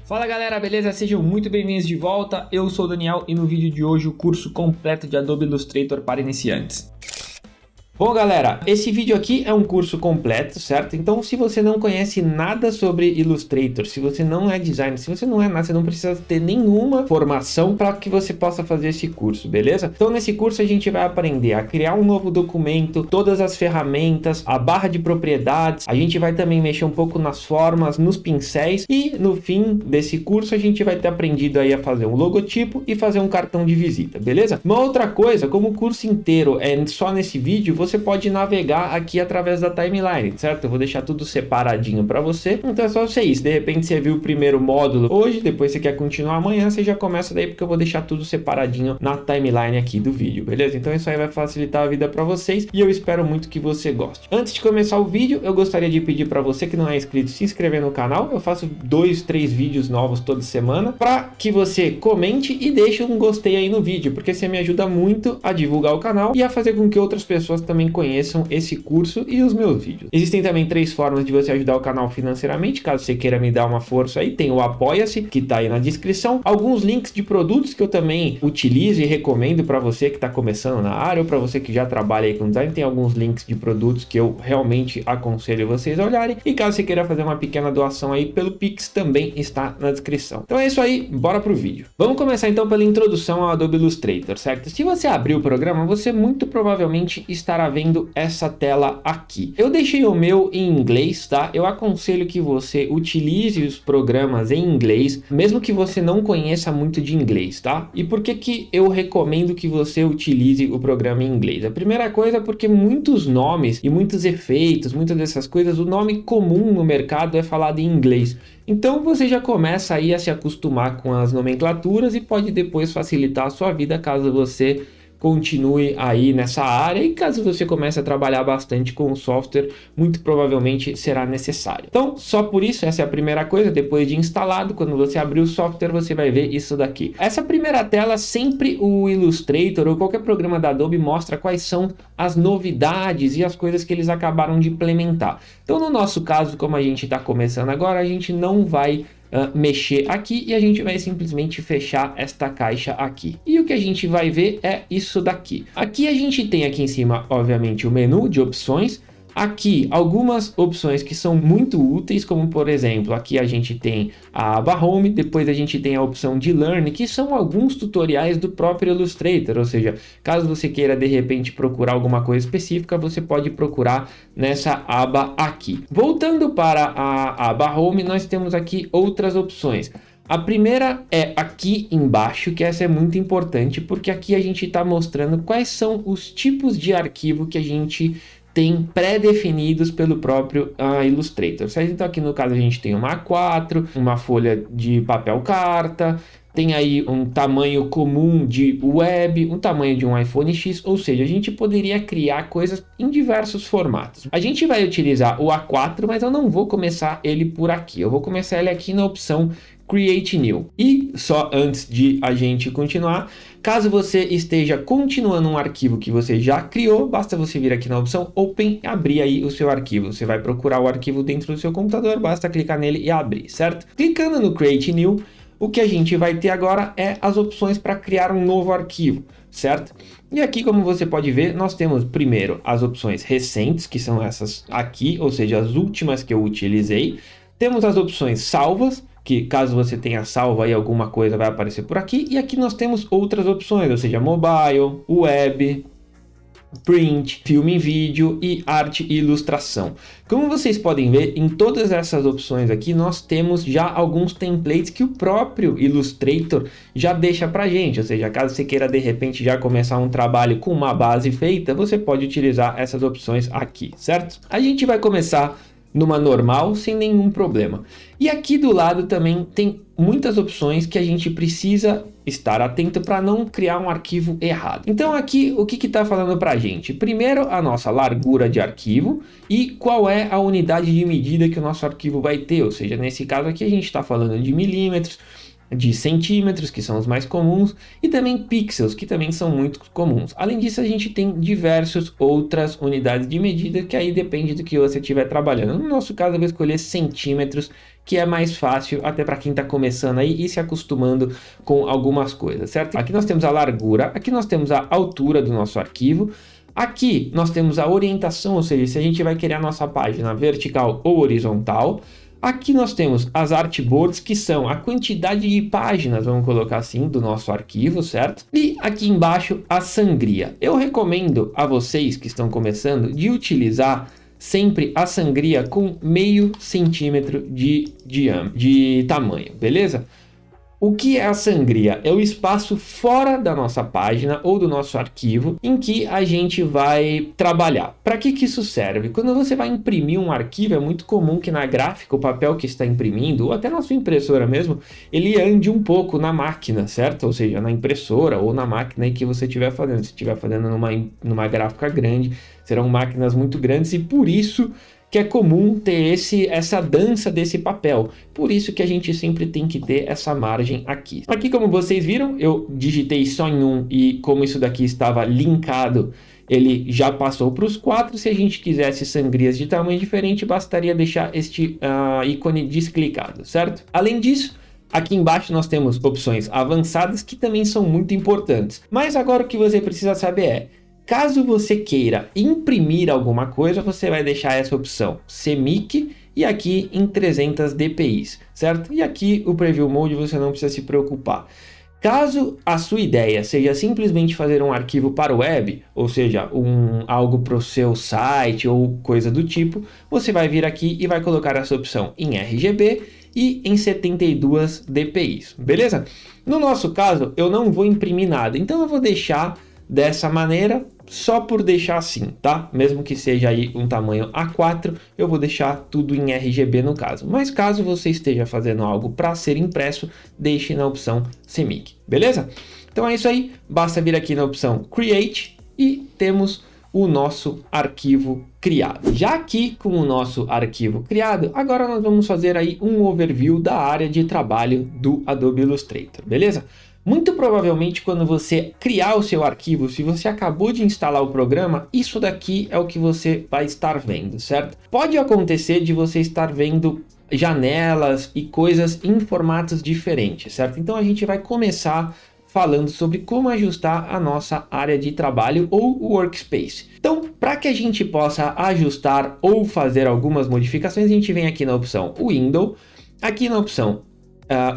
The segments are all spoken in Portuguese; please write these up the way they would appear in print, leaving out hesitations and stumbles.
Fala galera, beleza? Sejam muito bem-vindos de volta, eu sou o Daniel e no vídeo de hoje o curso completo de Adobe Illustrator para iniciantes. Bom galera, esse vídeo aqui é um curso completo, certo? Então se você não conhece nada sobre Illustrator, se você não é designer, se você não é nada, você não precisa ter nenhuma formação para que você possa fazer esse curso, beleza? Então nesse curso a gente vai aprender a criar um novo documento, todas as ferramentas, a barra de propriedades, a gente vai também mexer um pouco nas formas, nos pincéis e no fim desse curso a gente vai ter aprendido aí a fazer um logotipo e fazer um cartão de visita, beleza? Uma outra coisa, como o curso inteiro é só nesse vídeo, você pode navegar aqui através da timeline, certo? Eu vou deixar tudo separadinho para você, então é só você ir. Se de repente você viu o primeiro módulo hoje, depois você quer continuar amanhã, você já começa daí, porque eu vou deixar tudo separadinho na timeline aqui do vídeo, beleza? Então isso aí vai facilitar a vida para vocês e eu espero muito que você goste. Antes de começar o vídeo, eu gostaria de pedir para você que não é inscrito, se inscrever no canal. Eu faço 2, 3 vídeos novos toda semana, para que você comente e deixe um gostei aí no vídeo, porque você me ajuda muito a divulgar o canal e a fazer com que outras pessoas também conheçam esse curso e os meus vídeos. Existem também 3 formas de você ajudar o canal financeiramente, caso você queira me dar uma força aí. Tem o Apoia-se, que tá aí na descrição, alguns links de produtos que eu também utilizo e recomendo para você que está começando na área ou para você que já trabalha aí com design. Tem alguns links de produtos que eu realmente aconselho vocês a olharem, e caso você queira fazer uma pequena doação aí pelo Pix, também está na descrição. Então é isso aí, bora pro vídeo. Vamos começar então pela introdução ao Adobe Illustrator, certo? Se você abrir o programa, você muito provavelmente estará vendo essa tela aqui. Eu deixei o meu em inglês, tá? Eu aconselho que você utilize os programas em inglês, mesmo que você não conheça muito de inglês, tá? E por que eu recomendo que você utilize o programa em inglês? A primeira coisa é porque muitos nomes e muitos efeitos, muitas dessas coisas, o nome comum no mercado é falado em inglês. Então você já começa aí a se acostumar com as nomenclaturas e pode depois facilitar a sua vida caso você continue aí nessa área, e caso você comece a trabalhar bastante com o software, muito provavelmente será necessário. Então, só por isso, essa é a primeira coisa. Depois de instalado, quando você abrir o software, você vai ver isso daqui. Essa primeira tela, sempre o Illustrator ou qualquer programa da Adobe mostra quais são as novidades e as coisas que eles acabaram de implementar. Então, no nosso caso, como a gente está começando agora, a gente não vai mexer aqui e a gente vai simplesmente fechar esta caixa aqui. E o que a gente vai ver é isso daqui. Aqui a gente tem aqui em cima, obviamente, o menu de opções. Aqui algumas opções que são muito úteis, como por exemplo, aqui a gente tem a aba Home, depois a gente tem a opção de Learn, que são alguns tutoriais do próprio Illustrator, ou seja, caso você queira de repente procurar alguma coisa específica, você pode procurar nessa aba aqui. Voltando para a aba Home, nós temos aqui outras opções. A primeira é aqui embaixo, que essa é muito importante, porque aqui a gente está mostrando quais são os tipos de arquivo que a gente tem pré-definidos pelo próprio Illustrator, certo? Então aqui no caso a gente tem uma A4, uma folha de papel carta, tem aí um tamanho comum de web, um tamanho de um iPhone X, ou seja, a gente poderia criar coisas em diversos formatos. A gente vai utilizar o A4, mas eu não vou começar ele por aqui, eu vou começar ele aqui na opção Create New. E só antes de a gente continuar, caso você esteja continuando um arquivo que você já criou, basta você vir aqui na opção Open e abrir aí o seu arquivo. Você vai procurar o arquivo dentro do seu computador, basta clicar nele e abrir, certo? Clicando no Create New, o que a gente vai ter agora é as opções para criar um novo arquivo, certo? E aqui, como você pode ver, nós temos primeiro as opções recentes, que são essas aqui, ou seja, as últimas que eu utilizei. Temos as opções salvas, que caso você tenha salvo aí alguma coisa vai aparecer por aqui. E aqui nós temos outras opções, ou seja, mobile, web, print, filme em vídeo e arte e ilustração. Como vocês podem ver, em todas essas opções aqui nós temos já alguns templates que o próprio Illustrator já deixa pra gente, ou seja, caso você queira de repente já começar um trabalho com uma base feita, você pode utilizar essas opções aqui, certo? A gente vai começar numa normal sem nenhum problema. E aqui do lado também tem muitas opções que a gente precisa estar atento para não criar um arquivo errado. Então aqui o que está falando para a gente? Primeiro, a nossa largura de arquivo e qual é a unidade de medida que o nosso arquivo vai ter, ou seja, nesse caso aqui a gente está falando de milímetros, de centímetros, que são os mais comuns, e também pixels, que também são muito comuns. Além disso, a gente tem diversas outras unidades de medida, que aí depende do que você estiver trabalhando. No nosso caso, eu vou escolher centímetros, que é mais fácil até para quem está começando aí e se acostumando com algumas coisas, certo? Aqui nós temos a largura, aqui nós temos a altura do nosso arquivo, aqui nós temos a orientação, ou seja, se a gente vai querer a nossa página vertical ou horizontal. Aqui nós temos as artboards, que são a quantidade de páginas, vamos colocar assim, do nosso arquivo, certo? E aqui embaixo a sangria. Eu recomendo a vocês que estão começando de utilizar sempre a sangria com 0,5 centímetro de tamanho, beleza? O que é a sangria? É o espaço fora da nossa página ou do nosso arquivo em que a gente vai trabalhar. Para que isso serve? Quando você vai imprimir um arquivo, é muito comum que na gráfica, o papel que está imprimindo, ou até na sua impressora mesmo, ele ande um pouco na máquina, certo? Ou seja, na impressora ou na máquina em que você estiver fazendo. Se estiver fazendo numa gráfica grande, serão máquinas muito grandes e por isso que é comum ter essa dança desse papel. Por isso que a gente sempre tem que ter essa margem aqui. Aqui, como vocês viram, eu digitei só em um e como isso daqui estava linkado, ele já passou para os 4. Se a gente quisesse sangrias de tamanho diferente, bastaria deixar este ícone desclicado, certo? Além disso, aqui embaixo nós temos opções avançadas que também são muito importantes. Mas agora o que você precisa saber é, caso você queira imprimir alguma coisa, você vai deixar essa opção CMYK e aqui em 300 dpi, certo? E aqui o Preview Mode você não precisa se preocupar. Caso a sua ideia seja simplesmente fazer um arquivo para o web, ou seja, algo para o seu site ou coisa do tipo, você vai vir aqui e vai colocar essa opção em RGB e em 72 dpi, beleza? No nosso caso, eu não vou imprimir nada, então eu vou deixar dessa maneira, só por deixar assim, tá? Mesmo que seja aí um tamanho A4, eu vou deixar tudo em RGB no caso. Mas caso você esteja fazendo algo para ser impresso, deixe na opção CMYK, beleza? Então é isso aí, basta vir aqui na opção Create e temos o nosso arquivo criado. Já aqui com o nosso arquivo criado, agora nós vamos fazer aí um overview da área de trabalho do Adobe Illustrator, beleza? Muito provavelmente quando você criar o seu arquivo, se você acabou de instalar o programa, isso daqui é o que você vai estar vendo, certo? Pode acontecer de você estar vendo janelas e coisas em formatos diferentes, certo? Então a gente vai começar falando sobre como ajustar a nossa área de trabalho ou workspace. Então, para que a gente possa ajustar ou fazer algumas modificações, a gente vem aqui na opção Window, aqui na opção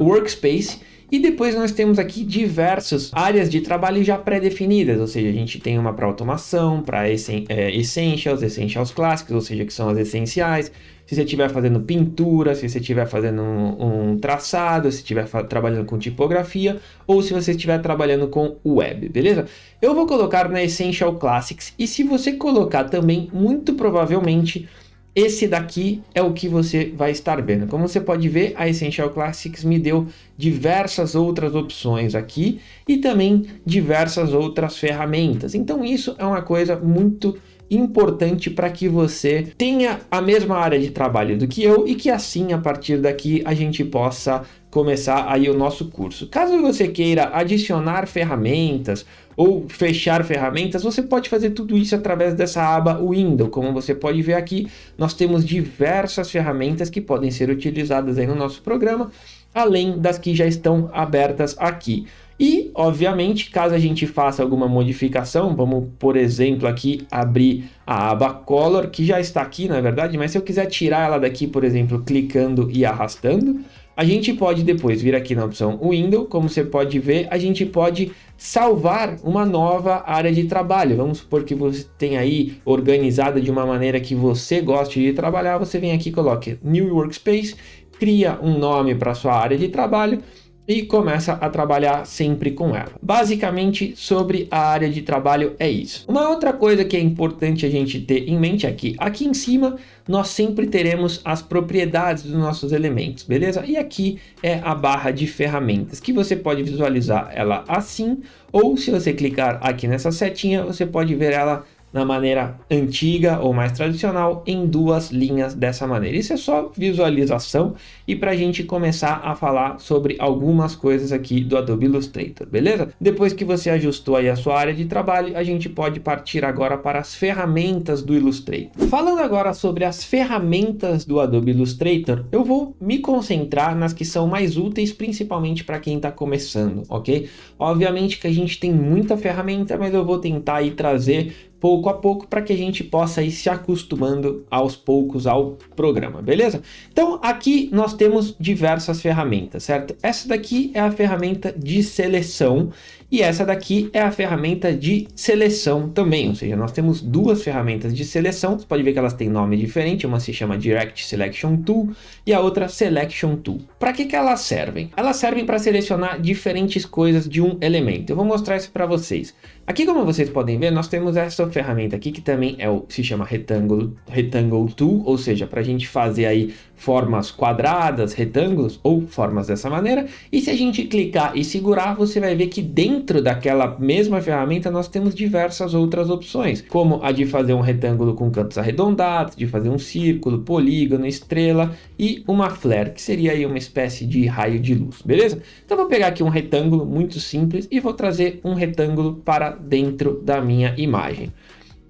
Workspace, e depois nós temos aqui diversas áreas de trabalho já pré-definidas, ou seja, a gente tem uma para automação, para Essentials clássicos, ou seja, que são as essenciais. Se você estiver fazendo pintura, se você estiver fazendo um traçado, se estiver trabalhando com tipografia, ou se você estiver trabalhando com web, beleza? Eu vou colocar na Essential Classics, e se você colocar também, muito provavelmente, esse daqui é o que você vai estar vendo. Como você pode ver, a Essential Classics me deu diversas outras opções aqui e também diversas outras ferramentas. Então isso é uma coisa muito importante para que você tenha a mesma área de trabalho do que eu e que assim, a partir daqui, a gente possa começar aí o nosso curso. Caso você queira adicionar ferramentas ou fechar ferramentas, você pode fazer tudo isso através dessa aba Window. Como você pode ver aqui, nós temos diversas ferramentas que podem ser utilizadas aí no nosso programa, além das que já estão abertas aqui. E, obviamente, caso a gente faça alguma modificação, vamos, por exemplo, aqui abrir a aba Color, que já está aqui, na verdade, mas se eu quiser tirar ela daqui, por exemplo, clicando e arrastando, a gente pode depois vir aqui na opção Window, como você pode ver, a gente pode salvar uma nova área de trabalho. Vamos supor que você tem aí organizada de uma maneira que você goste de trabalhar, você vem aqui, coloque New Workspace, cria um nome para sua área de trabalho e começa a trabalhar sempre com ela. Basicamente, sobre a área de trabalho é isso. Uma outra coisa que é importante a gente ter em mente aqui em cima, nós sempre teremos as propriedades dos nossos elementos, beleza? E aqui é a barra de ferramentas, que você pode visualizar ela assim, ou se você clicar aqui nessa setinha, você pode ver ela na maneira antiga ou mais tradicional em 2 linhas dessa maneira. Isso é só visualização e para a gente começar a falar sobre algumas coisas aqui do Adobe Illustrator, beleza? Depois que você ajustou aí a sua área de trabalho, a gente pode partir agora para as ferramentas do Illustrator. Falando agora sobre as ferramentas do Adobe Illustrator, eu vou me concentrar nas que são mais úteis, principalmente para quem está começando, ok? Obviamente que a gente tem muita ferramenta, mas eu vou tentar aí trazer pouco a pouco para que a gente possa ir se acostumando aos poucos ao programa, beleza? Então aqui nós temos diversas ferramentas, certo? Essa daqui é a ferramenta de seleção e essa daqui é a ferramenta de seleção também, ou seja, nós temos 2 ferramentas de seleção. Você pode ver que elas têm nome diferente, uma se chama Direct Selection Tool e a outra Selection Tool. Para que elas servem? Elas servem para selecionar diferentes coisas de um elemento. Eu vou mostrar isso para vocês. Aqui, como vocês podem ver, nós temos essa ferramenta aqui que também se chama Rectangle Tool, ou seja, para a gente fazer aí formas quadradas, retângulos ou formas dessa maneira. E se a gente clicar e segurar, você vai ver que dentro daquela mesma ferramenta nós temos diversas outras opções, como a de fazer um retângulo com cantos arredondados, de fazer um círculo, polígono, estrela e uma flare, que seria aí uma espécie de raio de luz, beleza? Então eu vou pegar aqui um retângulo muito simples e vou trazer um retângulo para dentro da minha imagem.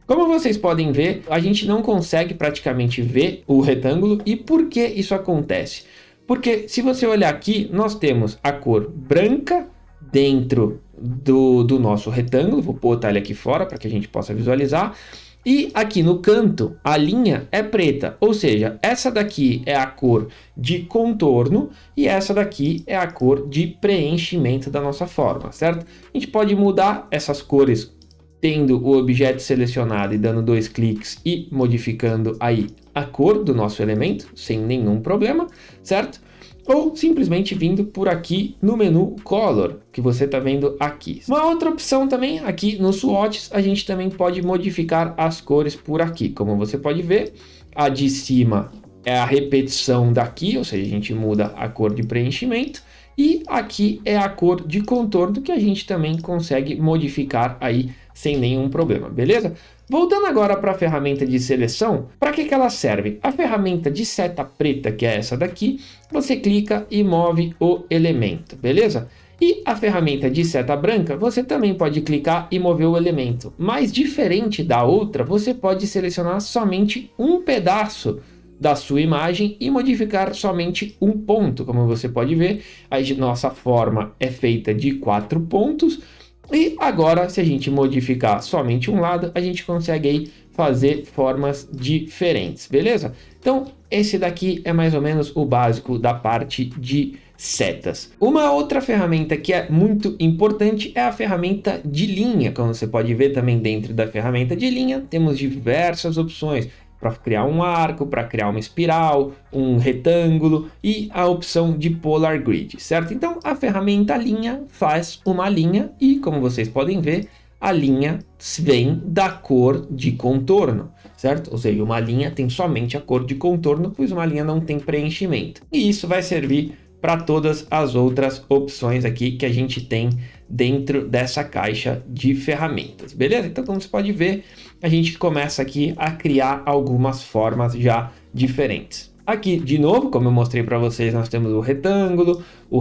Como vocês podem ver, a gente não consegue praticamente ver o retângulo. E por que isso acontece? Porque se você olhar aqui, nós temos a cor branca dentro do nosso retângulo. Vou botar ele aqui fora para que a gente possa visualizar. E aqui no canto, a linha é preta, ou seja, essa daqui é a cor de contorno e essa daqui é a cor de preenchimento da nossa forma, certo? A gente pode mudar essas cores tendo o objeto selecionado e dando 2 cliques e modificando aí a cor do nosso elemento, sem nenhum problema, certo? Ou simplesmente vindo por aqui no menu Color, que você está vendo aqui. Uma outra opção também, aqui no Swatches, a gente também pode modificar as cores por aqui. Como você pode ver, a de cima é a repetição daqui, ou seja, a gente muda a cor de preenchimento. E aqui é a cor de contorno que a gente também consegue modificar aí sem nenhum problema, beleza? Voltando agora para a ferramenta de seleção, para que ela serve? A ferramenta de seta preta, que é essa daqui, você clica e move o elemento, beleza? E a ferramenta de seta branca, você também pode clicar e mover o elemento, mas diferente da outra, você pode selecionar somente um pedaço da sua imagem e modificar somente um ponto. Como você pode ver, a nossa forma é feita de 4 pontos. E agora, se a gente modificar somente um lado, a gente consegue aí fazer formas diferentes, beleza? Então, esse daqui é mais ou menos o básico da parte de setas. Uma outra ferramenta que é muito importante é a ferramenta de linha. Como você pode ver também dentro da ferramenta de linha, temos diversas opções para criar um arco, para criar uma espiral, um retângulo e a opção de Polar Grid, certo? Então a ferramenta linha faz uma linha e, como vocês podem ver, a linha vem da cor de contorno, certo? Ou seja, uma linha tem somente a cor de contorno, pois uma linha não tem preenchimento. E isso vai servir para todas as outras opções aqui que a gente tem dentro dessa caixa de ferramentas, beleza? Então, como você pode ver, a gente começa aqui a criar algumas formas já diferentes. Aqui, de novo, como eu mostrei para vocês, nós temos o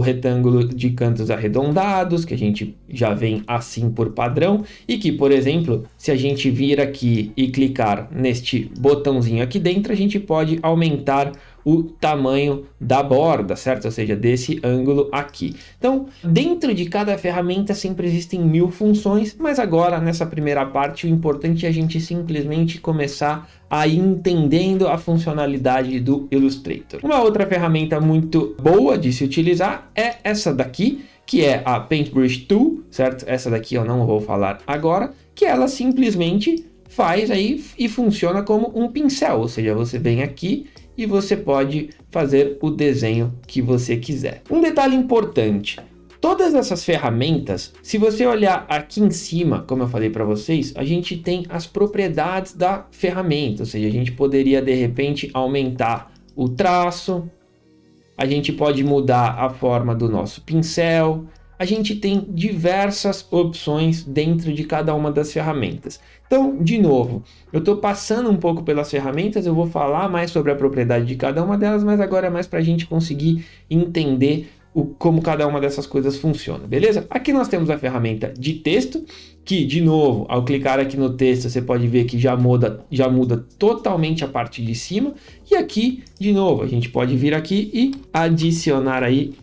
retângulo de cantos arredondados, que a gente já vem assim por padrão, e que, por exemplo, se a gente vir aqui e clicar neste botãozinho aqui dentro, a gente pode aumentar o tamanho da borda, certo? Ou seja, desse ângulo aqui. Então, dentro de cada ferramenta sempre existem 1000 funções, mas agora nessa primeira parte o importante é a gente simplesmente começar a ir entendendo a funcionalidade do Illustrator. Uma outra ferramenta muito boa de se utilizar é essa daqui, que é a Paintbrush Tool, certo? Essa daqui eu não vou falar agora, que ela simplesmente faz aí e funciona como um pincel, ou seja, você vem aqui e você pode fazer o desenho que você quiser. Um detalhe importante, todas essas ferramentas, se você olhar aqui em cima, como eu falei para vocês, a gente tem as propriedades da ferramenta, ou seja, a gente poderia de repente aumentar o traço, a gente pode mudar a forma do nosso pincel, a gente tem diversas opções dentro de cada uma das ferramentas. Então, de novo, eu estou passando um pouco pelas ferramentas, eu vou falar mais sobre a propriedade de cada uma delas, mas agora é mais para a gente conseguir entender como cada uma dessas coisas funciona, beleza? Aqui nós temos a ferramenta de texto, que, de novo, ao clicar aqui no texto, você pode ver que já muda totalmente a parte de cima. E aqui, de novo, a gente pode vir aqui e adicionar aí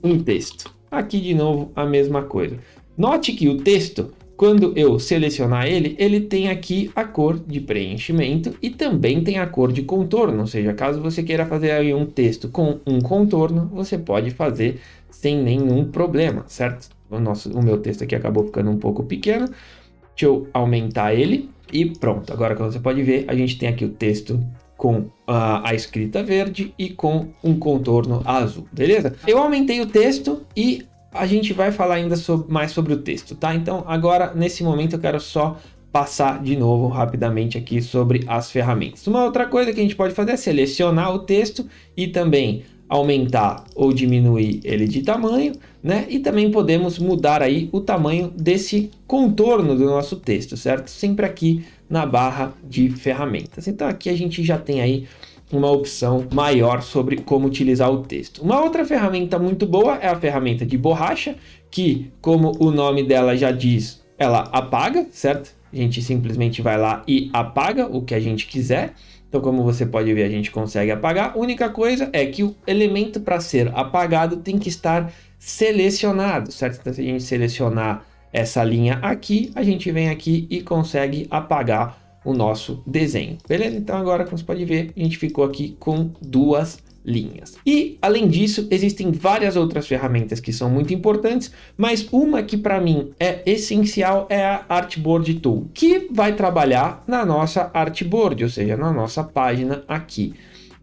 um texto. Aqui, de novo, a mesma coisa. Note que o texto, quando eu selecionar ele, ele tem aqui a cor de preenchimento e também tem a cor de contorno, ou seja, caso você queira fazer aí um texto com um contorno, você pode fazer sem nenhum problema, certo? O meu texto aqui acabou ficando um pouco pequeno, deixa eu aumentar ele e pronto. Agora, como você pode ver, a gente tem aqui o texto com a escrita verde e com um contorno azul, beleza? Eu aumentei o texto e a gente vai falar ainda mais sobre o texto, tá? Então, agora, nesse momento, eu quero só passar de novo rapidamente aqui sobre as ferramentas. Uma outra coisa que a gente pode fazer é selecionar o texto e também aumentar ou diminuir ele de tamanho, né? E também podemos mudar aí o tamanho desse contorno do nosso texto, certo? Sempre aqui na barra de ferramentas. Então, aqui a gente já tem aí uma opção maior sobre como utilizar o texto. Uma outra ferramenta muito boa é a ferramenta de borracha, que, como o nome dela já diz, ela apaga, certo? A gente simplesmente vai lá e apaga o que a gente quiser. Então, como você pode ver, a gente consegue apagar. A única coisa é que o elemento para ser apagado tem que estar selecionado, certo? Então, se a gente selecionar essa linha aqui, a gente vem aqui e consegue apagar o nosso desenho, beleza? Então agora, como você pode ver, a gente ficou aqui com duas linhas. E além disso, existem várias outras ferramentas que são muito importantes, mas uma que para mim é essencial é a Artboard Tool, que vai trabalhar na nossa Artboard, ou seja, na nossa página aqui.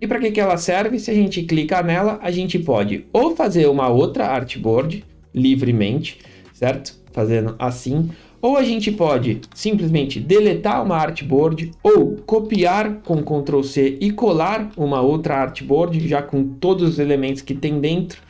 E para que ela serve? Se a gente clicar nela, a gente pode ou fazer uma outra Artboard livremente, certo? Fazendo assim, ou a gente pode simplesmente deletar uma artboard ou copiar com Ctrl C e colar uma outra artboard já com todos os elementos que tem dentro.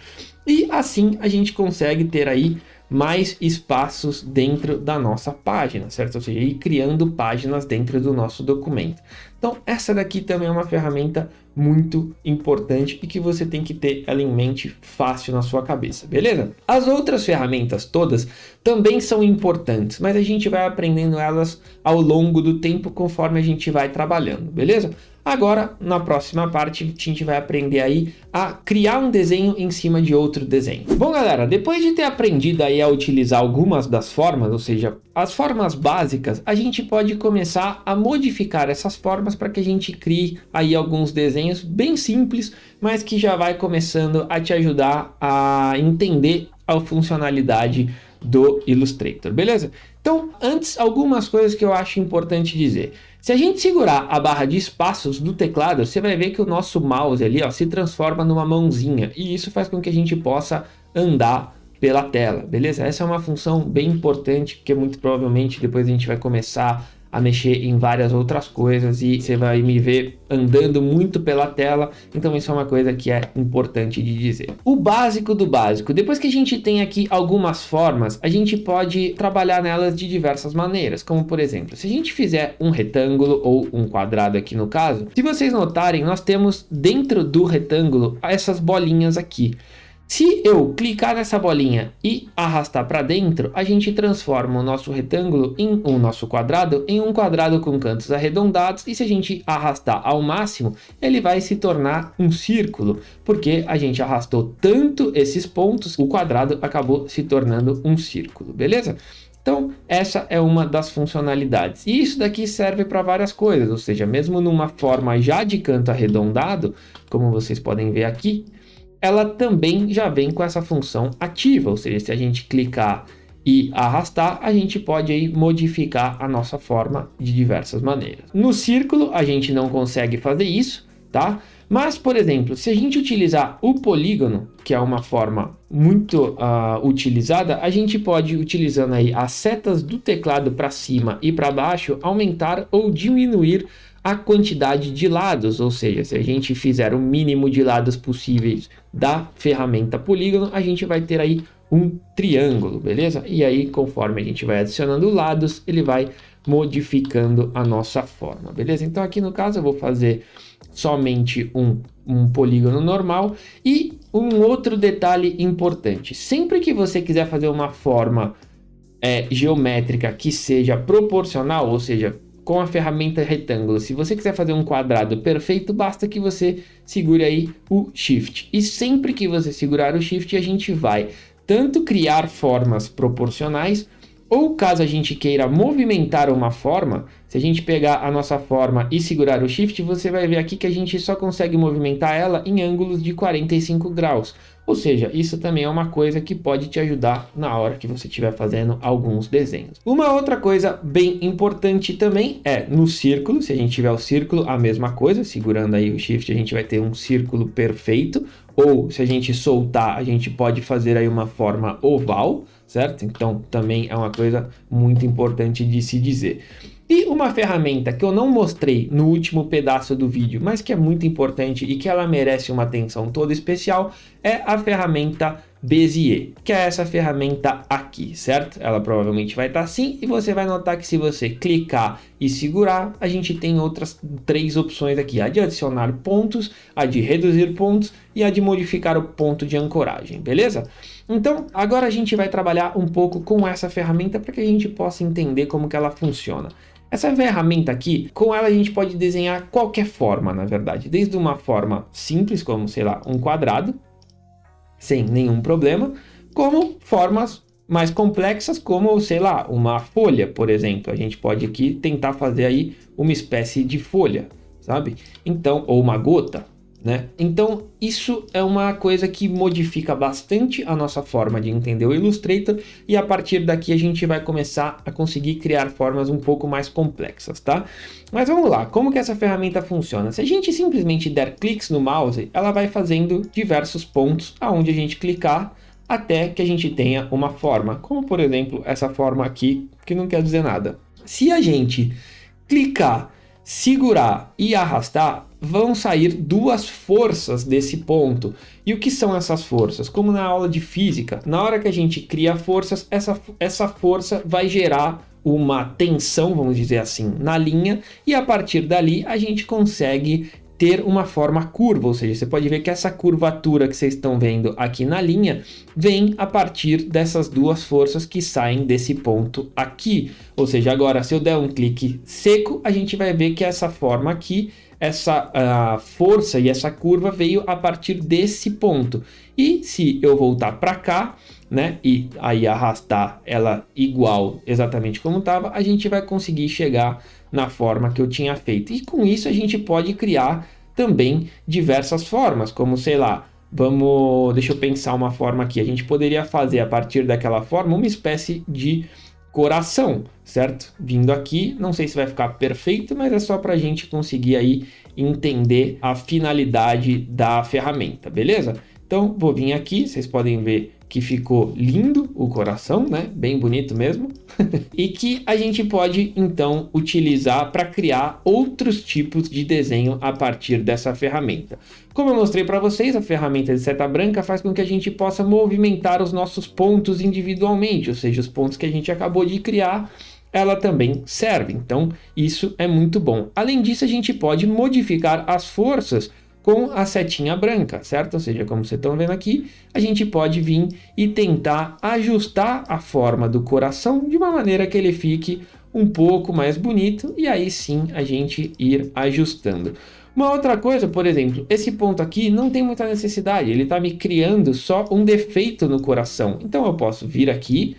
E assim a gente consegue ter aí mais espaços dentro da nossa página, certo? Ou seja, ir criando páginas dentro do nosso documento. Então, essa daqui também é uma ferramenta muito importante e que você tem que ter ela em mente fácil na sua cabeça, beleza? As outras ferramentas todas também são importantes, mas a gente vai aprendendo elas ao longo do tempo conforme a gente vai trabalhando, beleza? Agora, na próxima parte, a gente vai aprender aí a criar um desenho em cima de outro desenho. Bom, galera, depois de ter aprendido aí a utilizar algumas das formas, ou seja, as formas básicas, a gente pode começar a modificar essas formas para que a gente crie aí alguns desenhos bem simples, mas que já vai começando a te ajudar a entender a funcionalidade do Illustrator, beleza? Então, antes, algumas coisas que eu acho importante dizer. Se a gente segurar a barra de espaços do teclado, você vai ver que o nosso mouse ali, ó, se transforma numa mãozinha. E isso faz com que a gente possa andar pela tela, beleza? Essa é uma função bem importante, porque muito provavelmente depois a gente vai começar a mexer em várias outras coisas e você vai me ver andando muito pela tela, então isso é uma coisa que é importante de dizer. O básico do básico, depois que a gente tem aqui algumas formas, a gente pode trabalhar nelas de diversas maneiras, como por exemplo, se a gente fizer um retângulo ou um quadrado aqui no caso, se vocês notarem, nós temos dentro do retângulo essas bolinhas aqui. Se eu clicar nessa bolinha e arrastar para dentro, a gente transforma o nosso retângulo o nosso quadrado em um quadrado com cantos arredondados, e se a gente arrastar ao máximo, ele vai se tornar um círculo, porque a gente arrastou tanto esses pontos, o quadrado acabou se tornando um círculo, beleza? Então, essa é uma das funcionalidades. E isso daqui serve para várias coisas, ou seja, mesmo numa forma já de canto arredondado, como vocês podem ver aqui, ela também já vem com essa função ativa, ou seja, se a gente clicar e arrastar, a gente pode aí modificar a nossa forma de diversas maneiras. No círculo, a gente não consegue fazer isso, tá? Mas, por exemplo, se a gente utilizar o polígono, que é uma forma muito utilizada, a gente pode, utilizando aí as setas do teclado para cima e para baixo, aumentar ou diminuir a quantidade de lados, ou seja, se a gente fizer o mínimo de lados possíveis da ferramenta polígono, a gente vai ter aí um triângulo, beleza? E aí, conforme a gente vai adicionando lados, ele vai modificando a nossa forma, beleza? Então aqui no caso eu vou fazer somente um polígono normal. E um outro detalhe importante, sempre que você quiser fazer uma forma geométrica que seja proporcional, ou seja, com a ferramenta retângulo, se você quiser fazer um quadrado perfeito, basta que você segure aí o Shift. E sempre que você segurar o Shift, a gente vai tanto criar formas proporcionais, ou caso a gente queira movimentar uma forma, se a gente pegar a nossa forma e segurar o Shift, você vai ver aqui que a gente só consegue movimentar ela em ângulos de 45 graus. Ou seja, isso também é uma coisa que pode te ajudar na hora que você estiver fazendo alguns desenhos. Uma outra coisa bem importante também é no círculo. Se a gente tiver o círculo, a mesma coisa, segurando aí o Shift, a gente vai ter um círculo perfeito. Ou se a gente soltar, a gente pode fazer aí uma forma oval, certo? Então também é uma coisa muito importante de se dizer. E uma ferramenta que eu não mostrei no último pedaço do vídeo, mas que é muito importante e que ela merece uma atenção toda especial, é a ferramenta Bezier, que é essa ferramenta aqui, certo? Ela provavelmente vai estar assim, e você vai notar que se você clicar e segurar, a gente tem outras 3 opções aqui: a de adicionar pontos, a de reduzir pontos e a de modificar o ponto de ancoragem, beleza? Então, agora a gente vai trabalhar um pouco com essa ferramenta para que a gente possa entender como que ela funciona. Essa ferramenta aqui, com ela a gente pode desenhar qualquer forma, na verdade, desde uma forma simples, como, sei lá, um quadrado, sem nenhum problema, como formas mais complexas, como, sei lá, uma folha, por exemplo. A gente pode aqui tentar fazer aí uma espécie de folha, sabe? Então, ou uma gota, né? Então, isso é uma coisa que modifica bastante a nossa forma de entender o Illustrator, e a partir daqui a gente vai começar a conseguir criar formas um pouco mais complexas, tá? Mas vamos lá, como que essa ferramenta funciona? Se a gente simplesmente der cliques no mouse, ela vai fazendo diversos pontos aonde a gente clicar até que a gente tenha uma forma, como por exemplo essa forma aqui, que não quer dizer nada. Se a gente clicar, segurar e arrastar, vão sair 2 forças desse ponto. E o que são essas forças? Como na aula de física, na hora que a gente cria forças, essa força vai gerar uma tensão, vamos dizer assim, na linha, e a partir dali a gente consegue ter uma forma curva, ou seja, você pode ver que essa curvatura que vocês estão vendo aqui na linha vem a partir dessas 2 forças que saem desse ponto aqui. Ou seja, agora se eu der um clique seco, a gente vai ver que essa forma aqui, essa força e essa curva veio a partir desse ponto. E se eu voltar para cá, né, e aí arrastar ela igual exatamente como estava, a gente vai conseguir chegar na forma que eu tinha feito. E com isso a gente pode criar também diversas formas, como, sei lá, deixa eu pensar uma forma aqui. A gente poderia fazer a partir daquela forma uma espécie de coração, certo? Vindo aqui, não sei se vai ficar perfeito, mas é só para a gente conseguir aí entender a finalidade da ferramenta, beleza? Então vou vir aqui, vocês podem ver que ficou lindo o coração, né? Bem bonito mesmo. E que a gente pode então utilizar para criar outros tipos de desenho a partir dessa ferramenta. Como eu mostrei para vocês, a ferramenta de seta branca faz com que a gente possa movimentar os nossos pontos individualmente, ou seja, os pontos que a gente acabou de criar, ela também serve. Então isso é muito bom. Além disso, a gente pode modificar as forças com a setinha branca, certo? Ou seja, como vocês estão vendo aqui, a gente pode vir e tentar ajustar a forma do coração de uma maneira que ele fique um pouco mais bonito, e aí sim a gente ir ajustando. Uma outra coisa, por exemplo, esse ponto aqui não tem muita necessidade, ele está me criando só um defeito no coração. Então eu posso vir aqui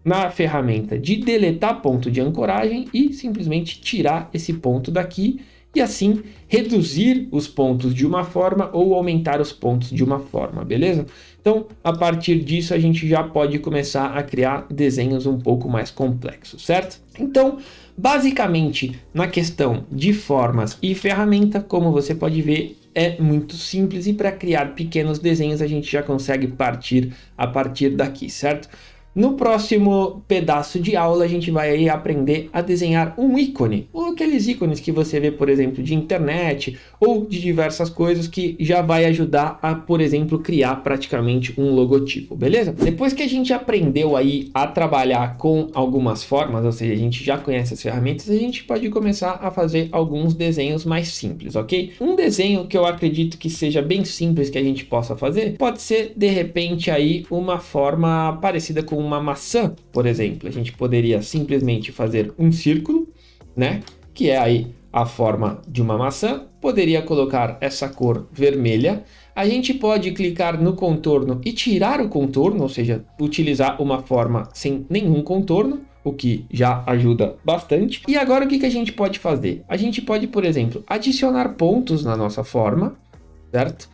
na ferramenta de deletar ponto de ancoragem e simplesmente tirar esse ponto daqui, e assim reduzir os pontos de uma forma ou aumentar os pontos de uma forma, beleza? Então, a partir disso, a gente já pode começar a criar desenhos um pouco mais complexos, certo? Então, basicamente, na questão de formas e ferramenta, como você pode ver, é muito simples, e para criar pequenos desenhos a gente já consegue partir a partir daqui, certo? No próximo pedaço de aula, a gente vai aí aprender a desenhar um ícone, ou aqueles ícones que você vê, por exemplo, de internet, ou de diversas coisas que já vai ajudar a, por exemplo, criar praticamente um logotipo, beleza? Depois que a gente aprendeu aí a trabalhar com algumas formas, ou seja, a gente já conhece as ferramentas, a gente pode começar a fazer alguns desenhos mais simples, ok? Um desenho que eu acredito que seja bem simples que a gente possa fazer, pode ser, de repente, aí uma forma parecida com uma maçã, por exemplo. A gente poderia simplesmente fazer um círculo, né? Que é aí a forma de uma maçã. Poderia colocar essa cor vermelha. A gente pode clicar no contorno e tirar o contorno, ou seja, utilizar uma forma sem nenhum contorno, o que já ajuda bastante. E agora o que a gente pode fazer? A gente pode, por exemplo, adicionar pontos na nossa forma, certo?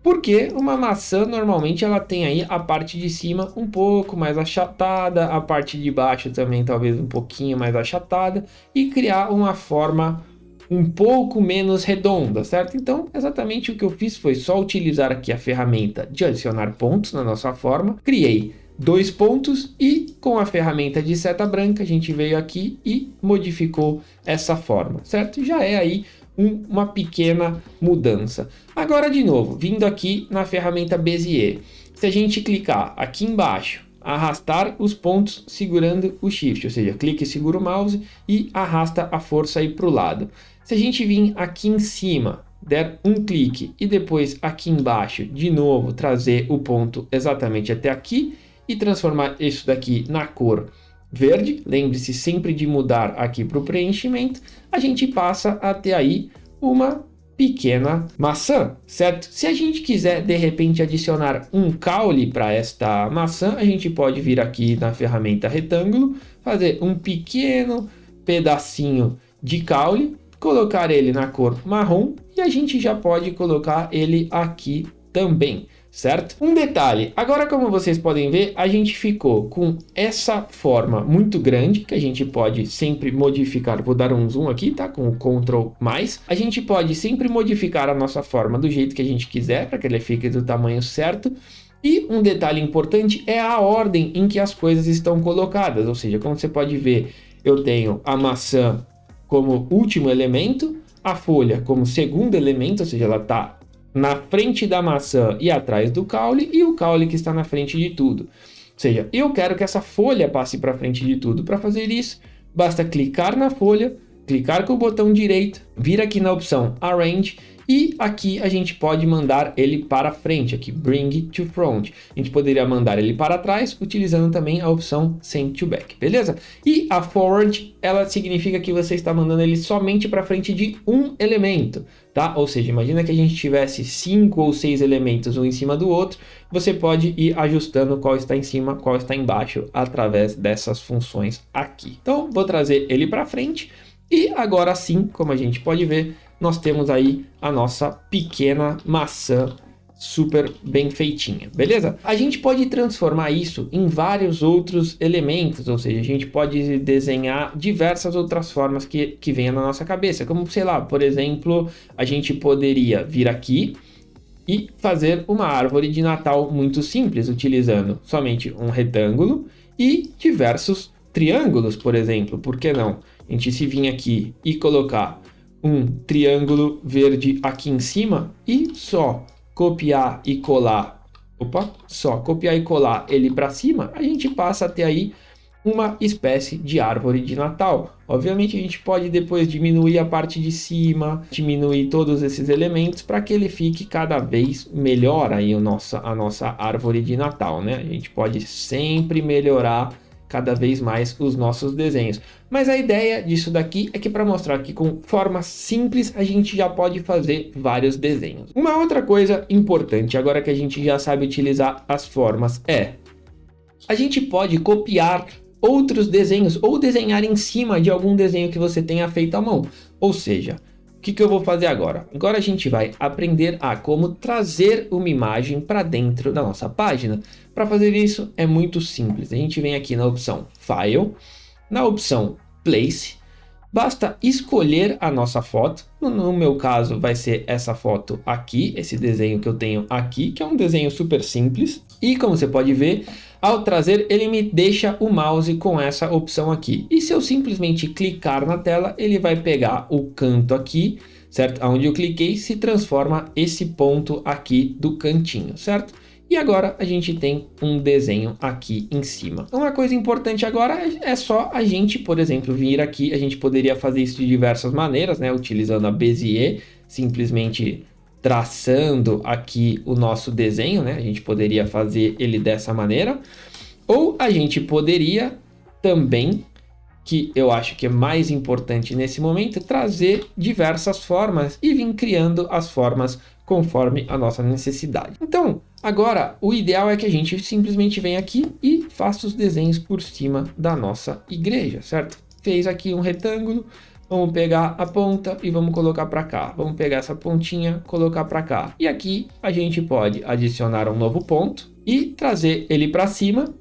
Porque uma maçã normalmente ela tem aí a parte de cima um pouco mais achatada, a parte de baixo também talvez um pouquinho mais achatada, e criar uma forma um pouco menos redonda, certo? Então exatamente o que eu fiz foi só utilizar aqui a ferramenta de adicionar pontos na nossa forma, criei 2 pontos e com a ferramenta de seta branca a gente veio aqui e modificou essa forma, certo? Já é aí uma pequena mudança. Agora de novo, vindo aqui na ferramenta Bezier, se a gente clicar aqui embaixo, arrastar os pontos segurando o Shift, ou seja, clique e segura o mouse e arrasta a força aí para o lado. Se a gente vir aqui em cima, der um clique e depois aqui embaixo, de novo, trazer o ponto exatamente até aqui e transformar isso daqui na cor verde, lembre-se sempre de mudar aqui para o preenchimento, a gente passa a ter aí uma pequena maçã, certo? Se a gente quiser de repente adicionar um caule para esta maçã, a gente pode vir aqui na ferramenta retângulo, fazer um pequeno pedacinho de caule, colocar ele na cor marrom e a gente já pode colocar ele aqui também, certo? Um detalhe, agora como vocês podem ver, a gente ficou com essa forma muito grande, que a gente pode sempre modificar, vou dar um zoom aqui, tá? Com o Ctrl+, a gente pode sempre modificar a nossa forma do jeito que a gente quiser, para que ele fique do tamanho certo. E um detalhe importante é a ordem em que as coisas estão colocadas, ou seja, como você pode ver, eu tenho a maçã como último elemento, a folha como segundo elemento, ou seja, ela está na frente da maçã e atrás do caule, e o caule que está na frente de tudo. Ou seja, eu quero que essa folha passe para frente de tudo. Para fazer isso, basta clicar na folha, clicar com o botão direito, vir aqui na opção Arrange, e aqui a gente pode mandar ele para frente, aqui Bring to Front. A gente poderia mandar ele para trás, utilizando também a opção Send to Back, beleza? E a Forward, ela significa que você está mandando ele somente para frente de um elemento, tá? Ou seja, imagina que a gente tivesse 5 ou 6 elementos um em cima do outro, você pode ir ajustando qual está em cima, qual está embaixo, através dessas funções aqui. Então, vou trazer ele para frente, e agora sim, como a gente pode ver, nós temos aí a nossa pequena maçã super bem feitinha, beleza? A gente pode transformar isso em vários outros elementos, ou seja, a gente pode desenhar diversas outras formas que venham na nossa cabeça, como, sei lá, por exemplo, a gente poderia vir aqui e fazer uma árvore de Natal muito simples, utilizando somente um retângulo e diversos triângulos, por exemplo, por que não? A gente se vir aqui e colocar um triângulo verde aqui em cima e só copiar e colar, ele para cima, a gente passa a ter aí uma espécie de árvore de Natal. Obviamente a gente pode depois diminuir a parte de cima, diminuir todos esses elementos para que ele fique cada vez melhor aí a nossa árvore de Natal, né? A gente pode sempre melhorar cada vez mais os nossos desenhos. Mas a ideia disso daqui é que para mostrar que com formas simples a gente já pode fazer vários desenhos. Uma outra coisa importante, agora que a gente já sabe utilizar as formas, é a gente pode copiar outros desenhos ou desenhar em cima de algum desenho que você tenha feito à mão. Ou seja, o que eu vou fazer agora? Agora a gente vai aprender a como trazer uma imagem para dentro da nossa página. Para fazer isso é muito simples. A gente vem aqui na opção File, na opção Place, basta escolher a nossa foto. No meu caso vai ser essa foto aqui, esse desenho que eu tenho aqui, que é um desenho super simples. E como você pode ver, ao trazer, ele me deixa o mouse com essa opção aqui. E se eu simplesmente clicar na tela, ele vai pegar o canto aqui, certo? Onde eu cliquei, se transforma esse ponto aqui do cantinho, certo? E agora a gente tem um desenho aqui em cima. Uma coisa importante agora é só a gente, por exemplo, vir aqui. A gente poderia fazer isso de diversas maneiras, né? Utilizando a Bezier, simplesmente traçando aqui o nosso desenho, né? A gente poderia fazer ele dessa maneira. Ou a gente poderia também, que eu acho que é mais importante nesse momento, trazer diversas formas e vir criando as formas conforme a nossa necessidade. Então, agora o ideal é que a gente simplesmente venha aqui e faça os desenhos por cima da nossa igreja, certo? Fez aqui um retângulo, vamos pegar a ponta e vamos colocar para cá. Vamos pegar essa pontinha, colocar para cá. E aqui a gente pode adicionar um novo ponto e trazer ele para cima.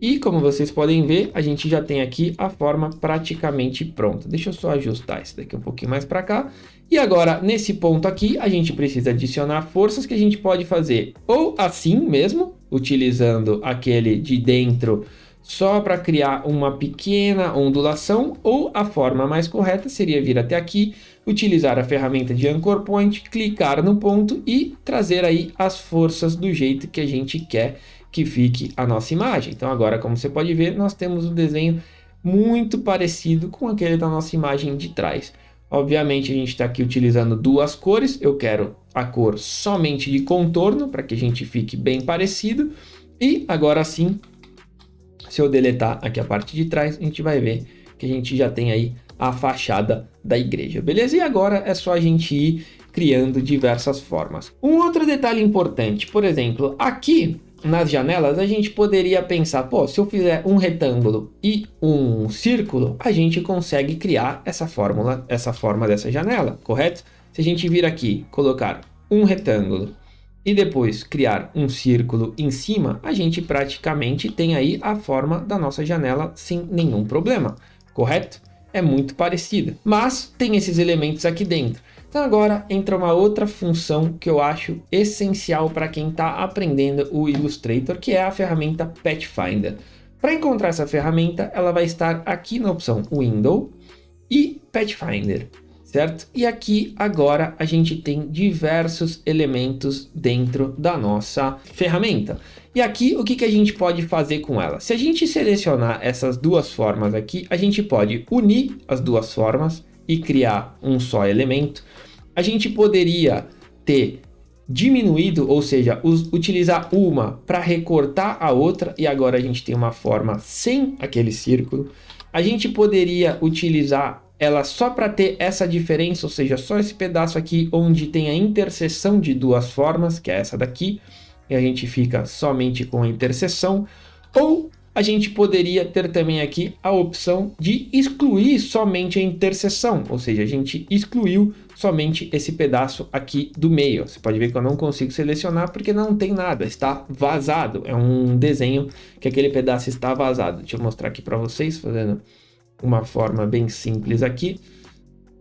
E como vocês podem ver, a gente já tem aqui a forma praticamente pronta. Deixa eu só ajustar isso daqui um pouquinho mais para cá. E agora, nesse ponto aqui, a gente precisa adicionar forças que a gente pode fazer ou assim mesmo, utilizando aquele de dentro só para criar uma pequena ondulação, ou a forma mais correta seria vir até aqui, utilizar a ferramenta de Anchor Point, clicar no ponto e trazer aí as forças do jeito que a gente quer que fique a nossa imagem. Então agora, como você pode ver, nós temos um desenho muito parecido com aquele da nossa imagem de trás. Obviamente a gente está aqui utilizando duas cores, eu quero a cor somente de contorno, para que a gente fique bem parecido. E agora sim, se eu deletar aqui a parte de trás, a gente vai ver que a gente já tem aí a fachada da igreja, beleza? E agora é só a gente ir criando diversas formas. Um outro detalhe importante, por exemplo, aqui nas janelas a gente poderia pensar, pô, se eu fizer um retângulo e um círculo, a gente consegue criar essa forma dessa janela, correto? Se a gente vir aqui, colocar um retângulo e depois criar um círculo em cima, a gente praticamente tem aí a forma da nossa janela sem nenhum problema, correto? É muito parecida, mas tem esses elementos aqui dentro. Então agora entra uma outra função que eu acho essencial para quem está aprendendo o Illustrator, que é a ferramenta Pathfinder. Para encontrar essa ferramenta, ela vai estar aqui na opção Window e Pathfinder, certo? E aqui agora a gente tem diversos elementos dentro da nossa ferramenta. E aqui o que a gente pode fazer com ela? Se a gente selecionar essas duas formas aqui, a gente pode unir as duas formas e criar um só elemento. A gente poderia ter diminuído, ou seja, utilizar uma para recortar a outra, e agora a gente tem uma forma sem aquele círculo. A gente poderia utilizar ela só para ter essa diferença, ou seja, só esse pedaço aqui onde tem a interseção de duas formas, que é essa daqui, e a gente fica somente com a interseção. Ou a gente poderia ter também aqui a opção de excluir somente a interseção, ou seja, a gente excluiu somente esse pedaço aqui do meio. Você pode ver que eu não consigo selecionar porque não tem nada, está vazado. É um desenho que aquele pedaço está vazado. Deixa eu mostrar aqui para vocês, fazendo uma forma bem simples aqui.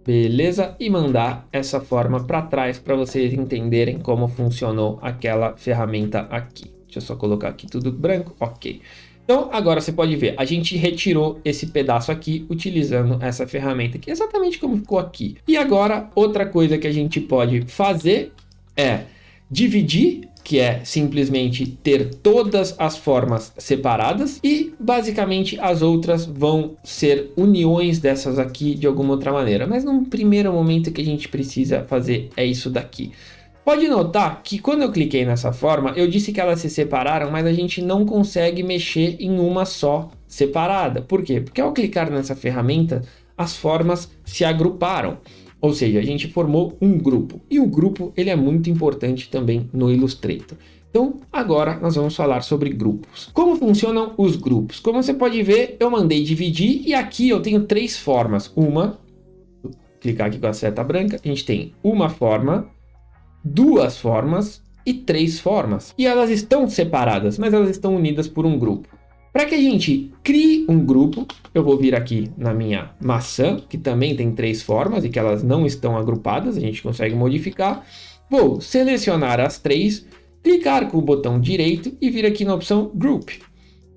Beleza? E mandar essa forma para trás para vocês entenderem como funcionou aquela ferramenta aqui. Deixa eu só colocar aqui tudo branco. Ok. Então, agora você pode ver, a gente retirou esse pedaço aqui utilizando essa ferramenta aqui, exatamente como ficou aqui. E agora, outra coisa que a gente pode fazer é dividir, que é simplesmente ter todas as formas separadas, e basicamente as outras vão ser uniões dessas aqui de alguma outra maneira. Mas num primeiro momento que a gente precisa fazer é isso daqui. Pode notar que quando eu cliquei nessa forma, eu disse que elas se separaram, mas a gente não consegue mexer em uma só separada. Por quê? Porque ao clicar nessa ferramenta, as formas se agruparam. Ou seja, a gente formou um grupo. E o grupo ele é muito importante também no Illustrator. Então, agora nós vamos falar sobre grupos. Como funcionam os grupos? Como você pode ver, eu mandei dividir e aqui eu tenho três formas. Clicar aqui com a seta branca, a gente tem uma forma, duas formas e três formas. E elas estão separadas, mas elas estão unidas por um grupo. Para que a gente crie um grupo, eu vou vir aqui na minha maçã, que também tem três formas e que elas não estão agrupadas, a gente consegue modificar. Vou selecionar as três clicar com o botão direito e vir aqui na opção Group.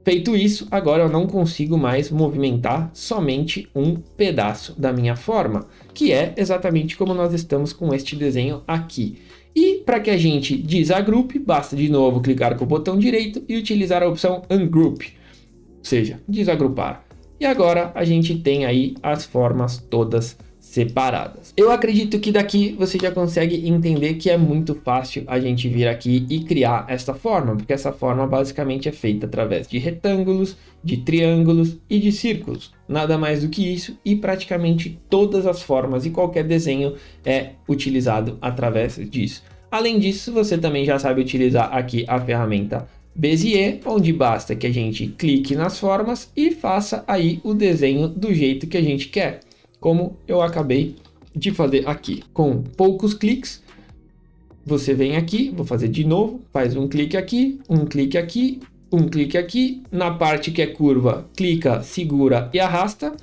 Feito isso, agora eu não consigo mais movimentar somente um pedaço da minha forma, que é exatamente como nós estamos com este desenho aqui. E para que a gente desagrupe, basta de novo clicar com o botão direito e utilizar a opção Ungroup, ou seja, desagrupar. E agora a gente tem aí as formas todas separadas. Eu acredito que daqui você já consegue entender que é muito fácil a gente vir aqui e criar essa forma, porque essa forma basicamente é feita através de retângulos, de triângulos e de círculos. Nada mais do que isso, e praticamente todas as formas e qualquer desenho é utilizado através disso. Além disso, você também já sabe utilizar aqui a ferramenta Bezier, onde basta que a gente clique nas formas e faça aí o desenho do jeito que a gente quer, como eu acabei de fazer aqui. Com poucos cliques, você vem aqui, vou fazer de novo, faz um clique aqui, um clique aqui, um clique aqui, na parte que é curva, clica, segura e arrasta,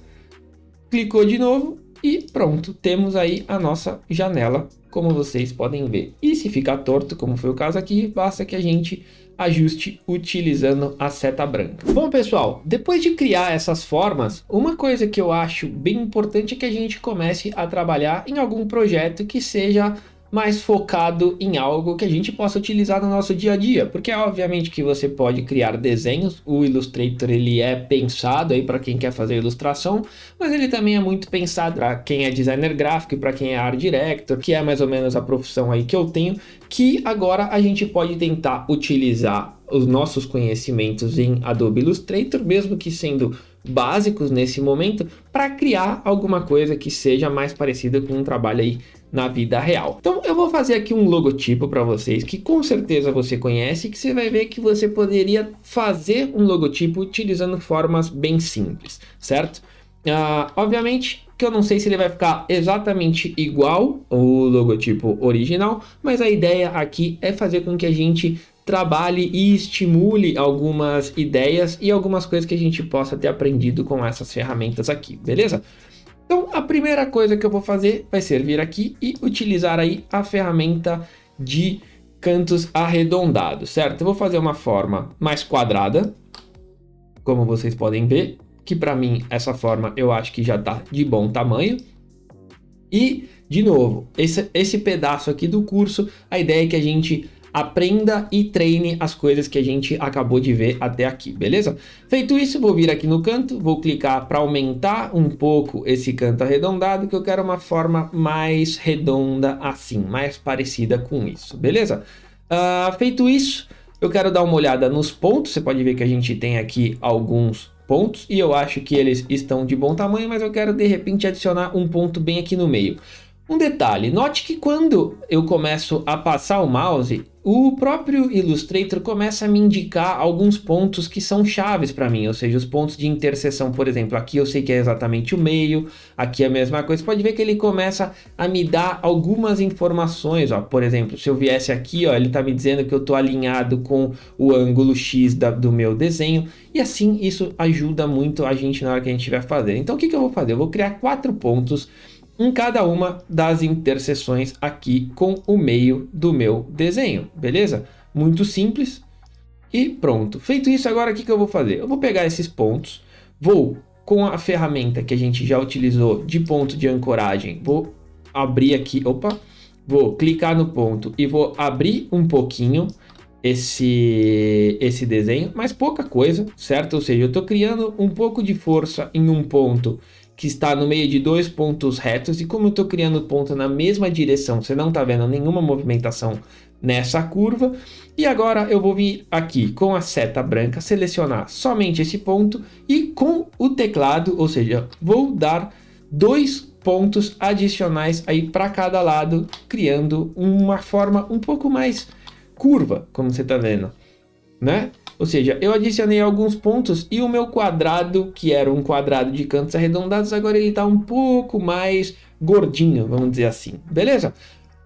clicou de novo e pronto, temos aí a nossa janela, como vocês podem ver. E se ficar torto, como foi o caso aqui, basta que a gente ajuste utilizando a seta branca. Bom pessoal, depois de criar essas formas, uma coisa que eu acho bem importante é que a gente comece a trabalhar em algum projeto que seja mais focado em algo que a gente possa utilizar no nosso dia a dia, porque obviamente que você pode criar desenhos, o Illustrator ele é pensado aí para quem quer fazer ilustração, mas ele também é muito pensado para quem é designer gráfico e para quem é art director, que é mais ou menos a profissão aí que eu tenho, que agora a gente pode tentar utilizar os nossos conhecimentos em Adobe Illustrator, mesmo que sendo básicos nesse momento, para criar alguma coisa que seja mais parecida com um trabalho aí na vida real. Então eu vou fazer aqui um logotipo para vocês que com certeza você conhece, que você vai ver que você poderia fazer um logotipo utilizando formas bem simples, certo? Obviamente que eu não sei se ele vai ficar exatamente igual o logotipo original, mas a ideia aqui é fazer com que a gente trabalhe e estimule algumas ideias e algumas coisas que a gente possa ter aprendido com essas ferramentas aqui, beleza? Então a primeira coisa que eu vou fazer vai ser vir aqui e utilizar aí a ferramenta de cantos arredondados, certo? Eu vou fazer uma forma mais quadrada, como vocês podem ver, que para mim essa forma eu acho que já tá de bom tamanho. E, de novo, esse pedaço aqui do curso, a ideia é que a gente aprenda e treine as coisas que a gente acabou de ver até aqui, beleza? Feito isso, vou vir aqui no canto, vou clicar para aumentar um pouco esse canto arredondado, que eu quero uma forma mais redonda assim, mais parecida com isso, beleza? Feito isso, eu quero dar uma olhada nos pontos, você pode ver que a gente tem aqui alguns pontos, e eu acho que eles estão de bom tamanho, mas eu quero de repente adicionar um ponto bem aqui no meio. Um detalhe, note que quando eu começo a passar o mouse, o próprio Illustrator começa a me indicar alguns pontos que são chaves para mim, ou seja, os pontos de interseção, por exemplo, aqui eu sei que é exatamente o meio, aqui é a mesma coisa, você pode ver que ele começa a me dar algumas informações, ó, por exemplo, se eu viesse aqui, ó, ele está me dizendo que eu estou alinhado com o ângulo X do meu desenho, e assim isso ajuda muito a gente na hora que a gente estiver fazendo. Então o que eu vou fazer? Eu vou criar 4 pontos em cada uma das interseções aqui com o meio do meu desenho, beleza? Muito simples e pronto. Feito isso, agora o que eu vou fazer? Eu vou pegar esses pontos, vou com a ferramenta que a gente já utilizou de ponto de ancoragem, vou abrir aqui, vou clicar no ponto e vou abrir um pouquinho esse desenho, mas pouca coisa, certo? Ou seja, eu estou criando um pouco de força em um ponto que está no meio de 2 pontos retos, e como eu estou criando ponto na mesma direção, você não está vendo nenhuma movimentação nessa curva. E agora eu vou vir aqui com a seta branca, selecionar somente esse ponto e com o teclado, ou seja, vou dar 2 pontos adicionais aí para cada lado, criando uma forma um pouco mais curva, como você está vendo, né? Ou seja, eu adicionei alguns pontos e o meu quadrado, que era um quadrado de cantos arredondados, agora ele está um pouco mais gordinho, vamos dizer assim, beleza?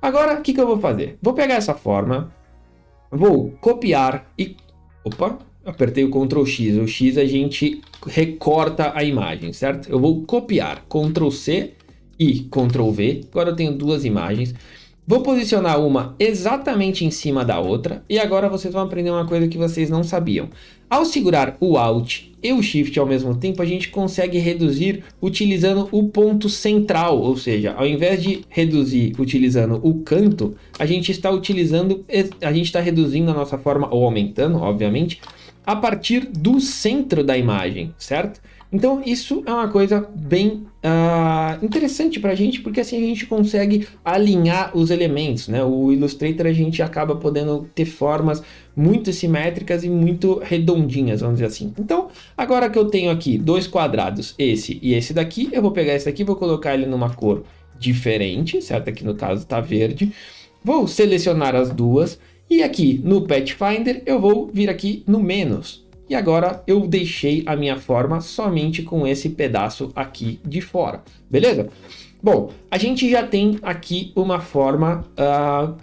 Agora, o que eu vou fazer? Vou pegar essa forma, vou copiar e... apertei o Ctrl X. O X a gente recorta a imagem, certo? Eu vou copiar, Ctrl C e Ctrl V. Agora eu tenho 2 imagens. Vou posicionar uma exatamente em cima da outra e agora vocês vão aprender uma coisa que vocês não sabiam. Ao segurar o Alt e o Shift ao mesmo tempo, a gente consegue reduzir utilizando o ponto central, ou seja, ao invés de reduzir utilizando o canto, a gente está reduzindo a nossa forma, ou aumentando, obviamente, a partir do centro da imagem, certo? Então isso é uma coisa bem interessante para a gente, porque assim a gente consegue alinhar os elementos, né? O Illustrator a gente acaba podendo ter formas muito simétricas e muito redondinhas, vamos dizer assim. Então, agora que eu tenho aqui dois quadrados, esse e esse daqui, eu vou pegar esse daqui e vou colocar ele numa cor diferente, certo? Aqui no caso está verde. Vou selecionar as duas e aqui no Pathfinder eu vou vir aqui no menos. E agora eu deixei a minha forma somente com esse pedaço aqui de fora, beleza? Bom, a gente já tem aqui uma forma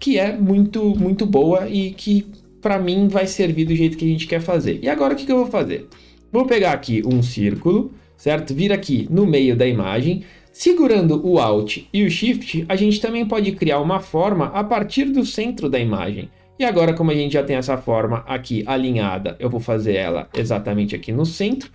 que é muito boa e que para mim vai servir do jeito que a gente quer fazer. E agora o que eu vou fazer? Vou pegar aqui um círculo, certo? Vir aqui no meio da imagem, segurando o Alt e o Shift, a gente também pode criar uma forma a partir do centro da imagem. E agora, como a gente já tem essa forma aqui alinhada, eu vou fazer ela exatamente aqui no centro.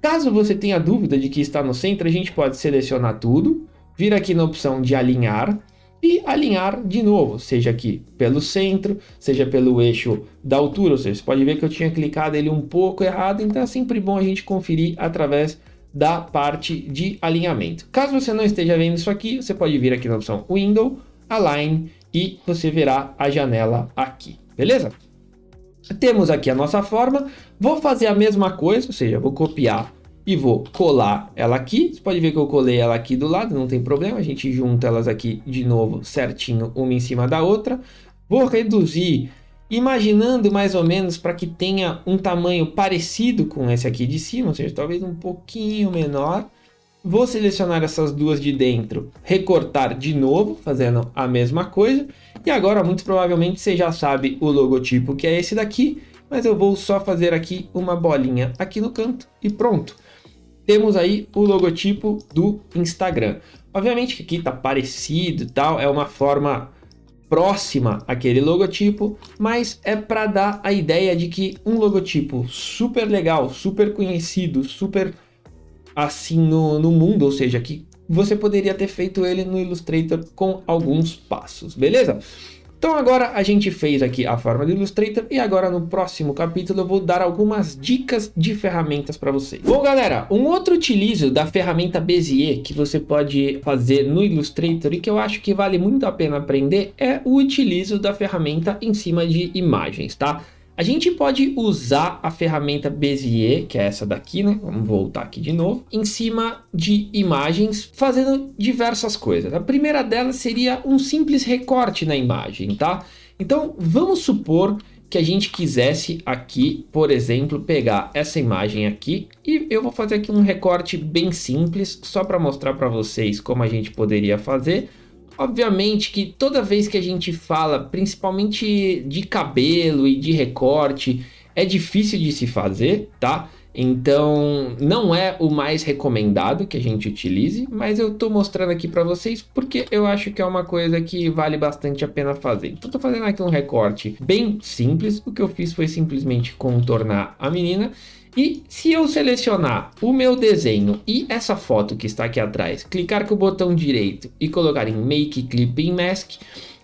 Caso você tenha dúvida de que está no centro, a gente pode selecionar tudo, vir aqui na opção de alinhar e alinhar de novo, seja aqui pelo centro, seja pelo eixo da altura. Ou seja, você pode ver que eu tinha clicado ele um pouco errado, então é sempre bom a gente conferir através da parte de alinhamento. Caso você não esteja vendo isso aqui, você pode vir aqui na opção Window, Align, e você verá a janela aqui, beleza? Temos aqui a nossa forma, vou fazer a mesma coisa, ou seja, vou copiar e vou colar ela aqui. Você pode ver que eu colei ela aqui do lado, não tem problema, a gente junta elas aqui de novo certinho, uma em cima da outra. Vou reduzir, imaginando mais ou menos para que tenha um tamanho parecido com esse aqui de cima, ou seja, talvez um pouquinho menor. Vou selecionar essas duas de dentro, recortar de novo, fazendo a mesma coisa. E agora, muito provavelmente, você já sabe o logotipo que é esse daqui, mas eu vou só fazer aqui uma bolinha aqui no canto e pronto. Temos aí o logotipo do Instagram. Obviamente que aqui está parecido e tal, é uma forma próxima àquele logotipo, mas é para dar a ideia de que um logotipo super legal, super conhecido, super assim no mundo, ou seja, que você poderia ter feito ele no Illustrator com alguns passos, beleza? Então agora a gente fez aqui a forma do Illustrator e agora no próximo capítulo eu vou dar algumas dicas de ferramentas para vocês. Bom galera, um outro utilizo da ferramenta Bezier que você pode fazer no Illustrator e que eu acho que vale muito a pena aprender é o utilizo da ferramenta em cima de imagens, tá? A gente pode usar a ferramenta Bezier, que é essa daqui, né? Vamos voltar aqui de novo. Em cima de imagens, fazendo diversas coisas. A primeira delas seria um simples recorte na imagem, tá? Então, vamos supor que a gente quisesse aqui, por exemplo, pegar essa imagem aqui. E eu vou fazer aqui um recorte bem simples, só para mostrar para vocês como a gente poderia fazer. Obviamente que toda vez que a gente fala, principalmente de cabelo e de recorte, é difícil de se fazer, tá? Então não é o mais recomendado que a gente utilize, mas eu tô mostrando aqui para vocês porque eu acho que é uma coisa que vale bastante a pena fazer. Então tô fazendo aqui um recorte bem simples, o que eu fiz foi simplesmente contornar a menina. E se eu selecionar o meu desenho e essa foto que está aqui atrás, clicar com o botão direito e colocar em Make Clipping Mask,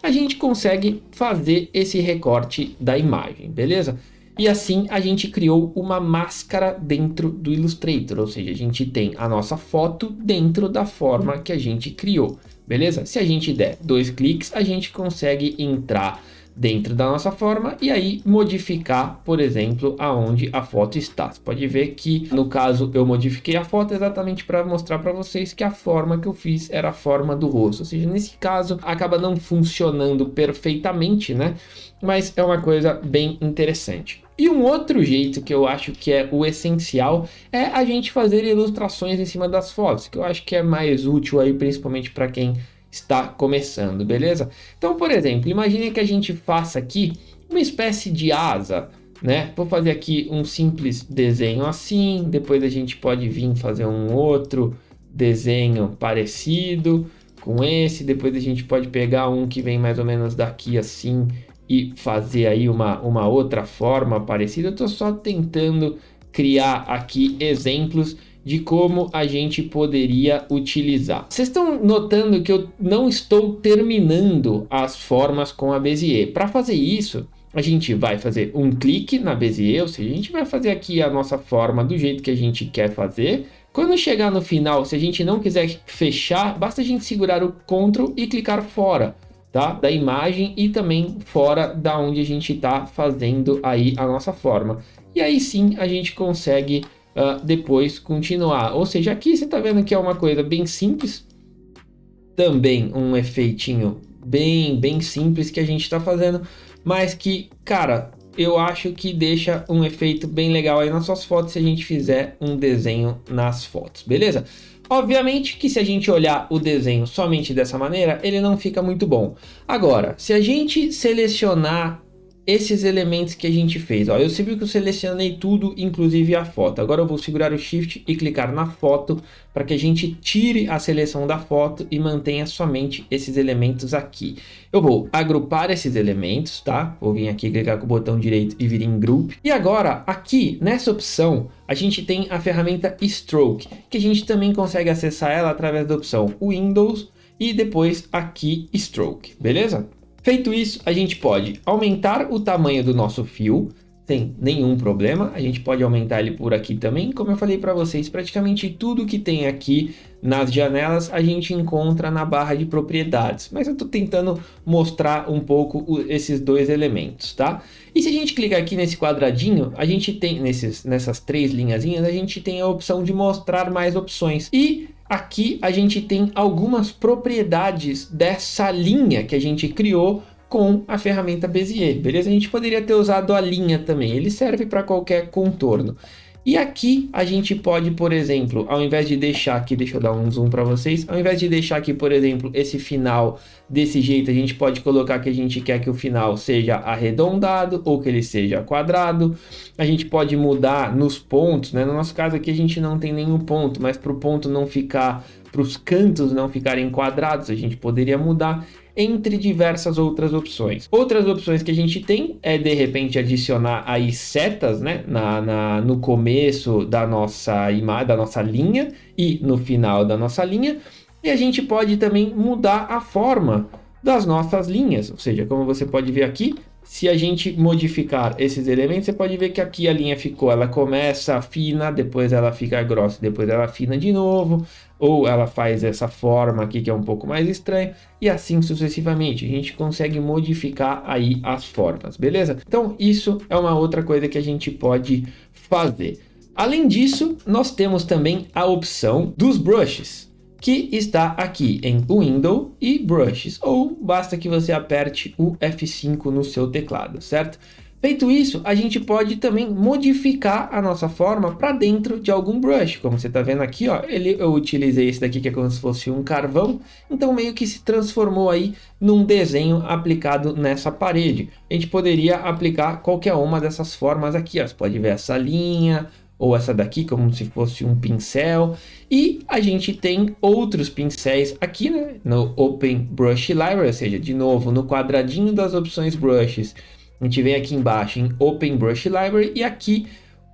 a gente consegue fazer esse recorte da imagem, beleza? E assim a gente criou uma máscara dentro do Illustrator, ou seja, a gente tem a nossa foto dentro da forma que a gente criou, beleza? Se a gente der 2 cliques, a gente consegue entrar dentro da nossa forma e aí modificar, por exemplo, aonde a foto está. Você pode ver que no caso eu modifiquei a foto exatamente para mostrar para vocês que a forma que eu fiz era a forma do rosto, ou seja, nesse caso acaba não funcionando perfeitamente, né? Mas é uma coisa bem interessante. E um outro jeito que eu acho que é o essencial é a gente fazer ilustrações em cima das fotos, que eu acho que é mais útil aí, principalmente para quem está começando, beleza? Então, por exemplo, imagine que a gente faça aqui uma espécie de asa, né? Vou fazer aqui um simples desenho assim, depois a gente pode vir fazer um outro desenho parecido, com esse, depois a gente pode pegar um que vem mais ou menos daqui assim e fazer aí uma outra forma parecida. Eu tô só tentando criar aqui exemplos de como a gente poderia utilizar. Vocês estão notando que eu não estou terminando as formas com a Bezier. Para fazer isso, a gente vai fazer um clique na Bezier, ou seja, a gente vai fazer aqui a nossa forma do jeito que a gente quer fazer. Quando chegar no final, se a gente não quiser fechar, basta a gente segurar o Ctrl e clicar fora, tá? Da imagem e também fora da onde a gente está fazendo aí a nossa forma. E aí sim a gente consegue depois continuar. Ou seja, aqui você está vendo que é uma coisa bem simples, também um efeitinho bem simples que a gente está fazendo, mas que, cara, eu acho que deixa um efeito bem legal aí nas suas fotos se a gente fizer um desenho nas fotos, beleza? Obviamente que se a gente olhar o desenho somente dessa maneira, ele não fica muito bom. Agora, se a gente selecionar esses elementos que a gente fez, ó, você viu que eu selecionei tudo, inclusive a foto. Agora eu vou segurar o Shift e clicar na foto para que a gente tire a seleção da foto e mantenha somente esses elementos aqui. Eu vou agrupar esses elementos, tá? Vou vir aqui, clicar com o botão direito e vir em Group. E agora, aqui nessa opção, a gente tem a ferramenta Stroke, que a gente também consegue acessar ela através da opção Windows e depois aqui Stroke, beleza? Feito isso, a gente pode aumentar o tamanho do nosso fio, sem nenhum problema. A gente pode aumentar ele por aqui também. Como eu falei para vocês, praticamente tudo que tem aqui nas janelas a gente encontra na barra de propriedades. Mas eu estou tentando mostrar um pouco esses dois elementos, tá? E se a gente clicar aqui nesse quadradinho, a gente tem, nessas três linhazinhas, a gente tem a opção de mostrar mais opções. E aqui a gente tem algumas propriedades dessa linha que a gente criou com a ferramenta Bezier, beleza? A gente poderia ter usado a linha também, ele serve para qualquer contorno. E aqui a gente pode, por exemplo, ao invés de deixar aqui, deixa eu dar um zoom para vocês, ao invés de deixar aqui, por exemplo, esse final desse jeito, a gente pode colocar que a gente quer que o final seja arredondado ou que ele seja quadrado. A gente pode mudar nos pontos, né? No nosso caso aqui a gente não tem nenhum ponto, mas para o ponto não ficar, para os cantos não ficarem quadrados, a gente poderia mudar, entre diversas outras opções. Outras opções que a gente tem é de repente adicionar aí setas, né, no começo da nossa imagem, da nossa linha e no final da nossa linha. E a gente pode também mudar a forma das nossas linhas, ou seja, como você pode ver aqui, se a gente modificar esses elementos, você pode ver que aqui a linha ficou, ela começa fina, depois ela fica grossa, depois ela fina de novo, ou ela faz essa forma aqui que é um pouco mais estranha, e assim sucessivamente. A gente consegue modificar aí as formas, beleza? Então isso é uma outra coisa que a gente pode fazer. Além disso, nós temos também a opção dos brushes, que está aqui em Window e Brushes, ou basta que você aperte o F5 no seu teclado, certo? Feito isso, a gente pode também modificar a nossa forma para dentro de algum brush, como você está vendo aqui, ó, eu utilizei esse daqui que é como se fosse um carvão, então meio que se transformou aí num desenho aplicado nessa parede. A gente poderia aplicar qualquer uma dessas formas aqui, ó, você pode ver essa linha, ou essa daqui como se fosse um pincel, e a gente tem outros pincéis aqui, né, no Open Brush Library, ou seja, de novo no quadradinho das opções brushes, a gente vem aqui embaixo em Open Brush Library, e aqui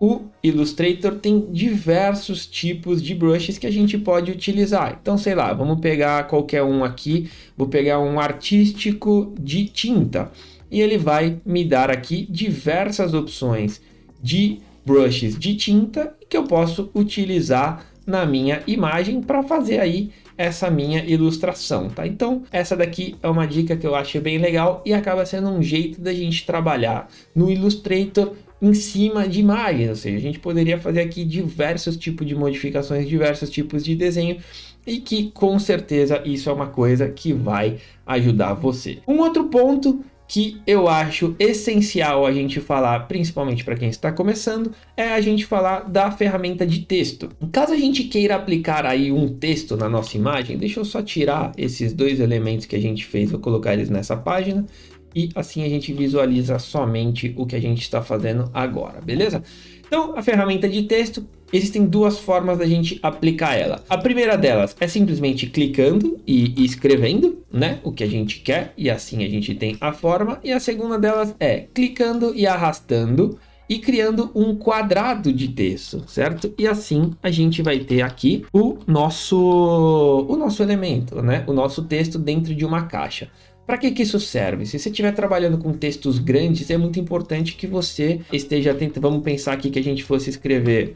o Illustrator tem diversos tipos de brushes que a gente pode utilizar. Então, sei lá, vamos pegar qualquer um aqui, vou pegar um artístico de tinta, e ele vai me dar aqui diversas opções de brushes de tinta que eu posso utilizar na minha imagem para fazer aí essa minha ilustração, tá? Então essa daqui é uma dica que eu acho bem legal e acaba sendo um jeito da gente trabalhar no Illustrator em cima de imagens, ou seja, a gente poderia fazer aqui diversos tipos de modificações, diversos tipos de desenho, e que com certeza isso é uma coisa que vai ajudar você. Um outro ponto que eu acho essencial a gente falar, principalmente para quem está começando, é a gente falar da ferramenta de texto. Caso a gente queira aplicar aí um texto na nossa imagem, deixa eu só tirar esses dois elementos que a gente fez, vou colocar eles nessa página, e assim a gente visualiza somente o que a gente está fazendo agora, beleza? Então, a ferramenta de texto, existem duas formas da gente aplicar ela. A primeira delas é simplesmente clicando e escrevendo, né, o que a gente quer, e assim a gente tem a forma. E a segunda delas é clicando e arrastando e criando um quadrado de texto, certo? E assim a gente vai ter aqui o nosso elemento, né? O nosso texto dentro de uma caixa. Para que isso serve? Se você estiver trabalhando com textos grandes, é muito importante que você esteja atento. Vamos pensar aqui que a gente fosse escrever: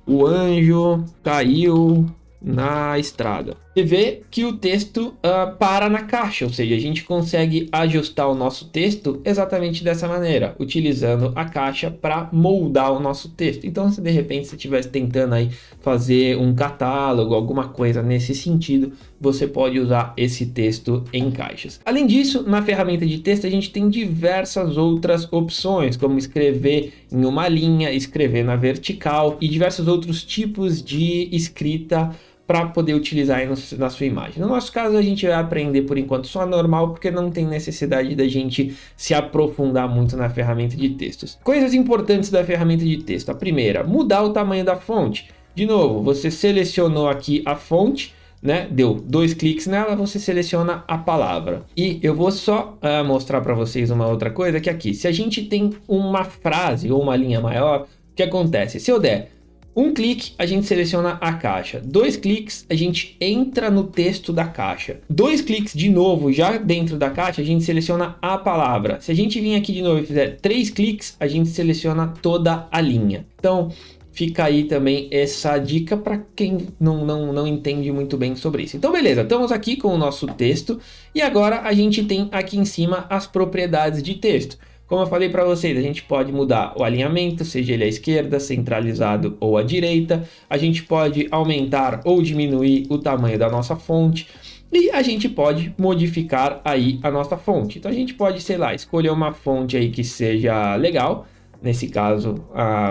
o anjo caiu na estrada. Você vê que o texto para na caixa, ou seja, a gente consegue ajustar o nosso texto exatamente dessa maneira, utilizando a caixa para moldar o nosso texto. Então, se de repente você estivesse tentando aí fazer um catálogo, alguma coisa nesse sentido, você pode usar esse texto em caixas. Além disso, na ferramenta de texto a gente tem diversas outras opções, como escrever em uma linha, escrever na vertical e diversos outros tipos de escrita para poder utilizar aí na sua imagem. No nosso caso, a gente vai aprender por enquanto só normal, porque não tem necessidade da gente se aprofundar muito na ferramenta de textos. Coisas importantes da ferramenta de texto. A primeira, mudar o tamanho da fonte. De novo, você selecionou aqui a fonte, né? Deu 2 cliques nela, você seleciona a palavra. E eu vou só mostrar para vocês uma outra coisa, que aqui, se a gente tem uma frase ou uma linha maior, o que acontece? Se eu der um clique, a gente seleciona a caixa. 2 cliques, a gente entra no texto da caixa. 2 cliques de novo, já dentro da caixa, a gente seleciona a palavra. Se a gente vir aqui de novo e fizer 3 cliques, a gente seleciona toda a linha. Então, fica aí também essa dica para quem não entende muito bem sobre isso. Então, beleza, estamos aqui com o nosso texto. E agora a gente tem aqui em cima as propriedades de texto. Como eu falei para vocês, a gente pode mudar o alinhamento, seja ele à esquerda, centralizado ou à direita. A gente pode aumentar ou diminuir o tamanho da nossa fonte. E a gente pode modificar aí a nossa fonte. Então a gente pode, sei lá, escolher uma fonte aí que seja legal. Nesse caso,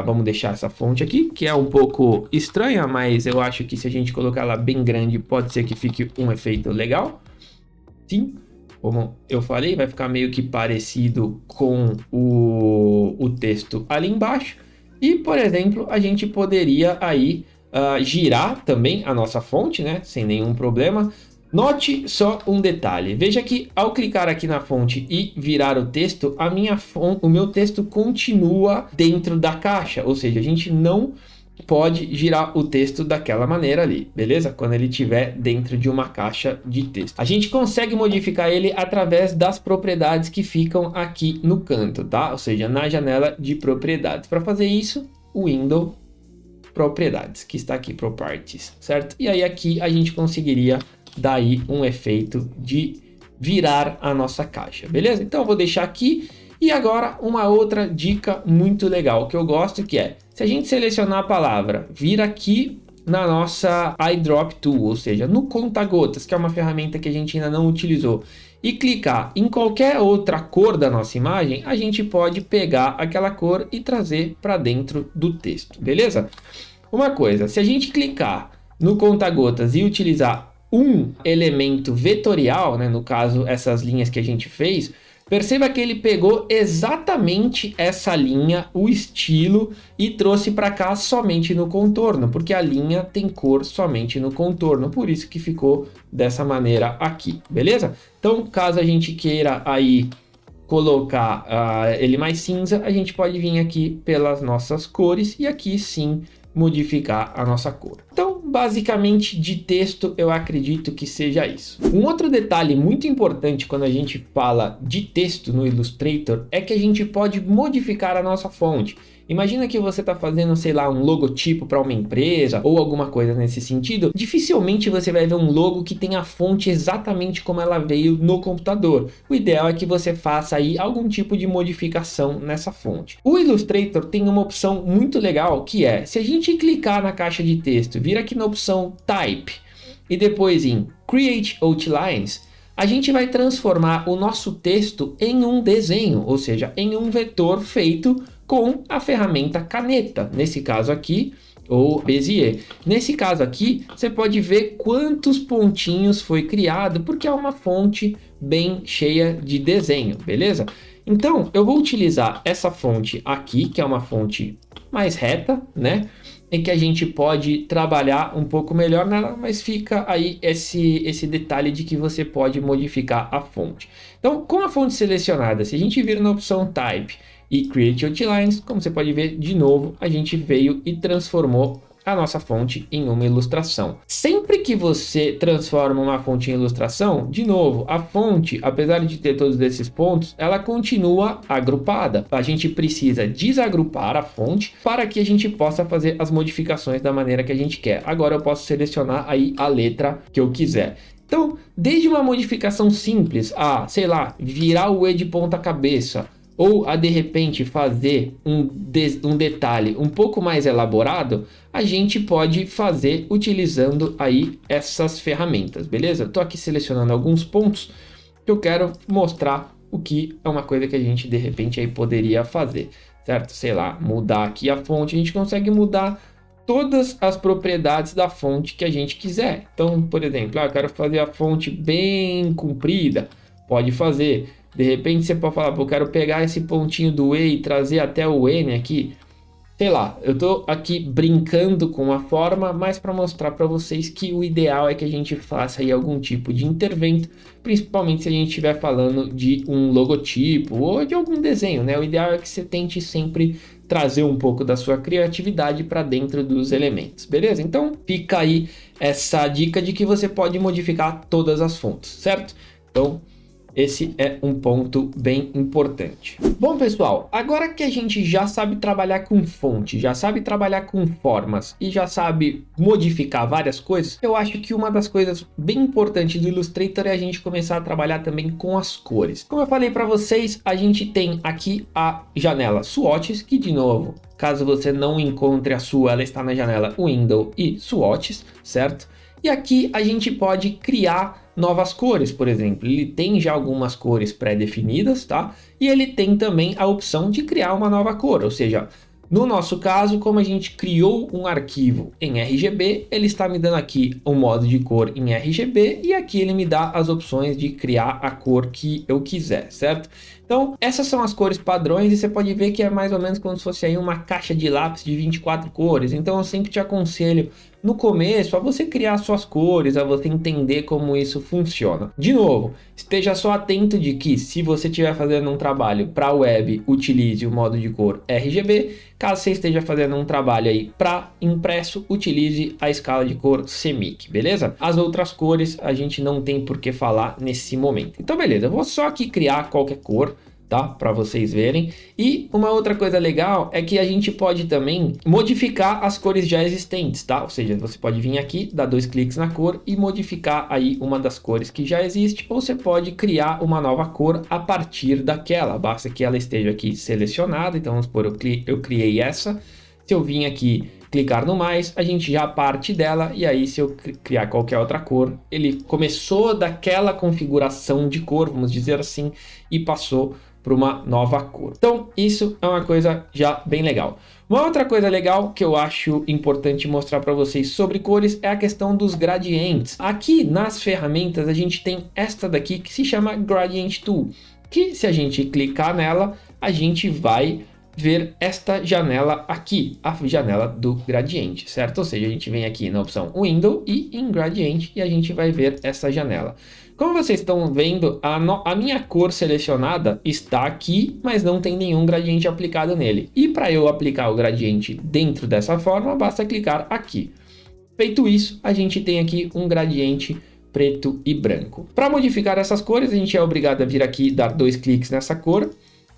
vamos deixar essa fonte aqui, que é um pouco estranha, mas eu acho que se a gente colocar ela bem grande, pode ser que fique um efeito legal. Sim. Como eu falei, vai ficar meio que parecido com o texto ali embaixo. E, por exemplo, a gente poderia aí girar também a nossa fonte, né? Sem nenhum problema. Note só um detalhe. Veja que ao clicar aqui na fonte e virar o texto, o meu texto continua dentro da caixa. Ou seja, a gente não pode girar o texto daquela maneira ali, beleza? Quando ele estiver dentro de uma caixa de texto. A gente consegue modificar ele através das propriedades que ficam aqui no canto, tá? Ou seja, na janela de propriedades. Para fazer isso, o Windows Propriedades, que está aqui, Properties, certo? E aí aqui a gente conseguiria dar aí um efeito de virar a nossa caixa, beleza? Então eu vou deixar aqui. E agora uma outra dica muito legal que eu gosto, que é, se a gente selecionar a palavra, vir aqui na nossa iDrop Tool, ou seja, no conta-gotas, que é uma ferramenta que a gente ainda não utilizou, e clicar em qualquer outra cor da nossa imagem, a gente pode pegar aquela cor e trazer para dentro do texto, beleza? Uma coisa, se a gente clicar no conta-gotas e utilizar um elemento vetorial, né, no caso essas linhas que a gente fez, perceba que ele pegou exatamente essa linha, o estilo, e trouxe para cá somente no contorno, porque a linha tem cor somente no contorno, por isso que ficou dessa maneira aqui, beleza? Então, caso a gente queira aí colocar ele mais cinza, a gente pode vir aqui pelas nossas cores e aqui sim modificar a nossa cor. Então, basicamente de texto, eu acredito que seja isso. Um outro detalhe muito importante quando a gente fala de texto no Illustrator é que a gente pode modificar a nossa fonte. Imagina que você está fazendo, sei lá, um logotipo para uma empresa ou alguma coisa nesse sentido. Dificilmente você vai ver um logo que tem a fonte exatamente como ela veio no computador. O ideal é que você faça aí algum tipo de modificação nessa fonte. O Illustrator tem uma opção muito legal que é, se a gente clicar na caixa de texto, vir aqui na opção Type e depois em Create Outlines, a gente vai transformar o nosso texto em um desenho, ou seja, em um vetor feito com a ferramenta caneta, nesse caso aqui, ou Bezier. Nesse caso aqui, você pode ver quantos pontinhos foi criado, porque é uma fonte bem cheia de desenho, beleza? Então, eu vou utilizar essa fonte aqui, que é uma fonte mais reta, né? Em que a gente pode trabalhar um pouco melhor nela, mas fica aí esse detalhe de que você pode modificar a fonte. Então, com a fonte selecionada, se a gente vir na opção Type e Create Outlines, como você pode ver, de novo, a gente veio e transformou a nossa fonte em uma ilustração. Sempre que você transforma uma fonte em ilustração, de novo, a fonte, apesar de ter todos esses pontos, ela continua agrupada. A gente precisa desagrupar a fonte para que a gente possa fazer as modificações da maneira que a gente quer. Agora eu posso selecionar aí a letra que eu quiser. Então, desde uma modificação simples, sei lá, virar o E de ponta cabeça, ou a de repente fazer um detalhe um pouco mais elaborado, a gente pode fazer utilizando aí essas ferramentas, beleza? Estou aqui selecionando alguns pontos que eu quero mostrar o que é uma coisa que a gente de repente aí poderia fazer, certo? Sei lá, mudar aqui a fonte, a gente consegue mudar todas as propriedades da fonte que a gente quiser. Então, por exemplo, eu quero fazer a fonte bem comprida, pode fazer. De repente você pode falar, eu quero pegar esse pontinho do E e trazer até o N aqui. Sei lá, eu tô aqui brincando com a forma, mas para mostrar para vocês que o ideal é que a gente faça aí algum tipo de intervento, principalmente se a gente estiver falando de um logotipo ou de algum desenho, né? O ideal é que você tente sempre trazer um pouco da sua criatividade para dentro dos elementos, beleza? Então fica aí essa dica de que você pode modificar todas as fontes, certo? Então esse é um ponto bem importante. Bom, pessoal, agora que a gente já sabe trabalhar com fonte, já sabe trabalhar com formas e já sabe modificar várias coisas, eu acho que uma das coisas bem importantes do Illustrator é a gente começar a trabalhar também com as cores. Como eu falei para vocês, a gente tem aqui a janela Swatches, que de novo, caso você não encontre a sua, ela está na janela Window e Swatches, certo? E aqui a gente pode criar novas cores, por exemplo. Ele tem já algumas cores pré-definidas, tá? E ele tem também a opção de criar uma nova cor, ou seja, no nosso caso, como a gente criou um arquivo em RGB, ele está me dando aqui um modo de cor em RGB e aqui ele me dá as opções de criar a cor que eu quiser, certo? Então, essas são as cores padrões e você pode ver que é mais ou menos como se fosse aí uma caixa de lápis de 24 cores. Então, eu sempre te aconselho no começo a você criar suas cores, a você entender como isso funciona. De novo, esteja só atento de que se você estiver fazendo um trabalho para web, utilize o modo de cor RGB. Caso você esteja fazendo um trabalho aí para impresso, utilize a escala de cor CMYK, beleza? As outras cores a gente não tem por que falar nesse momento. Então, beleza, eu vou só aqui criar qualquer cor, tá? Para vocês verem. E uma outra coisa legal é que a gente pode também modificar as cores já existentes, tá? Ou seja, você pode vir aqui, dar 2 cliques na cor e modificar aí uma das cores que já existe, ou você pode criar uma nova cor a partir daquela. Basta que ela esteja aqui selecionada. Então, vamos supor, eu criei essa. Se eu vim aqui clicar no mais, a gente já parte dela, e aí se eu criar qualquer outra cor, ele começou daquela configuração de cor, vamos dizer assim, e passou para uma nova cor. Então isso é uma coisa já bem legal. Uma outra coisa legal que eu acho importante mostrar para vocês sobre cores é a questão dos gradientes. Aqui nas ferramentas a gente tem esta daqui que se chama Gradient Tool, que se a gente clicar nela, a gente vai ver esta janela aqui, a janela do gradiente, certo? Ou seja, a gente vem aqui na opção Window e em Gradient e a gente vai ver essa janela. Como vocês estão vendo, a minha cor selecionada está aqui, mas não tem nenhum gradiente aplicado nele. E para eu aplicar o gradiente dentro dessa forma, basta clicar aqui. Feito isso, a gente tem aqui um gradiente preto e branco. Para modificar essas cores, a gente é obrigado a vir aqui e dar 2 cliques nessa cor,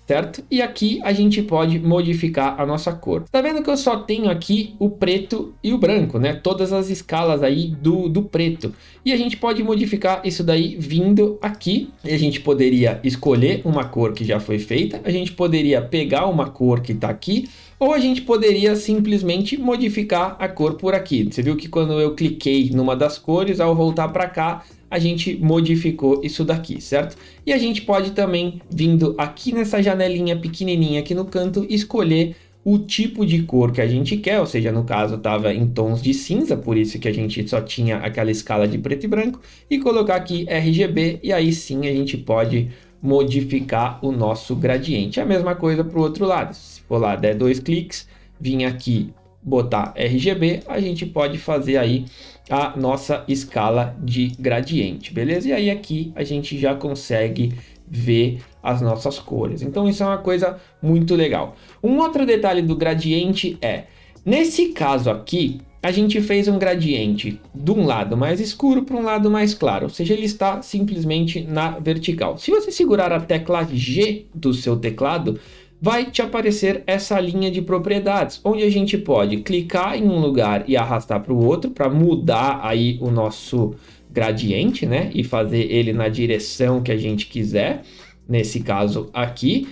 certo? E aqui a gente pode modificar a nossa cor. Tá vendo que eu só tenho aqui o preto e o branco, né? Todas as escalas aí do preto. E a gente pode modificar isso daí vindo aqui. E a gente poderia escolher uma cor que já foi feita. A gente poderia pegar uma cor que tá aqui. Ou a gente poderia simplesmente modificar a cor por aqui. Você viu que quando eu cliquei numa das cores, ao voltar para cá, a gente modificou isso daqui, certo? E a gente pode também, vindo aqui nessa janelinha pequenininha aqui no canto, escolher o tipo de cor que a gente quer, ou seja, no caso estava em tons de cinza, por isso que a gente só tinha aquela escala de preto e branco, e colocar aqui RGB, e aí sim a gente pode modificar o nosso gradiente. É a mesma coisa para o outro lado, se for lá, der 2 cliques, vir aqui botar RGB, a gente pode fazer aí a nossa escala de gradiente, beleza? E aí aqui a gente já consegue ver as nossas cores. Então isso é uma coisa muito legal. Um outro detalhe do gradiente é, nesse caso aqui, a gente fez um gradiente de um lado mais escuro para um lado mais claro, ou seja, ele está simplesmente na vertical. Se você segurar a tecla G do seu teclado, vai te aparecer essa linha de propriedades, onde a gente pode clicar em um lugar e arrastar para o outro para mudar aí o nosso gradiente, né? E fazer ele na direção que a gente quiser, nesse caso aqui.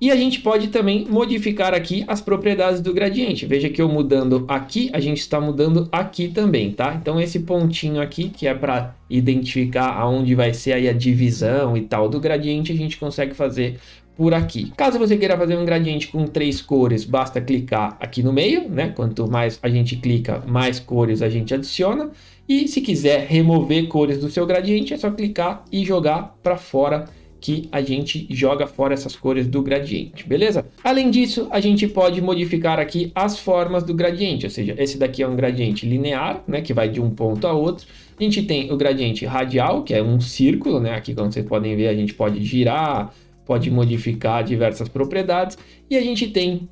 E a gente pode também modificar aqui as propriedades do gradiente. Veja que eu mudando aqui, a gente está mudando aqui também, tá? Então esse pontinho aqui, que é para identificar aonde vai ser aí a divisão e tal do gradiente, a gente consegue fazer por aqui. Caso você queira fazer um gradiente com 3 cores, basta clicar aqui no meio, né? Quanto mais a gente clica, mais cores a gente adiciona. E se quiser remover cores do seu gradiente, é só clicar e jogar para fora, que a gente joga fora essas cores do gradiente, beleza? Além disso, a gente pode modificar aqui as formas do gradiente, ou seja, esse daqui é um gradiente linear, né, que vai de um ponto a outro. A gente tem o gradiente radial, que é um círculo, né? Aqui, como vocês podem ver, a gente pode girar, pode modificar diversas propriedades, e a gente tem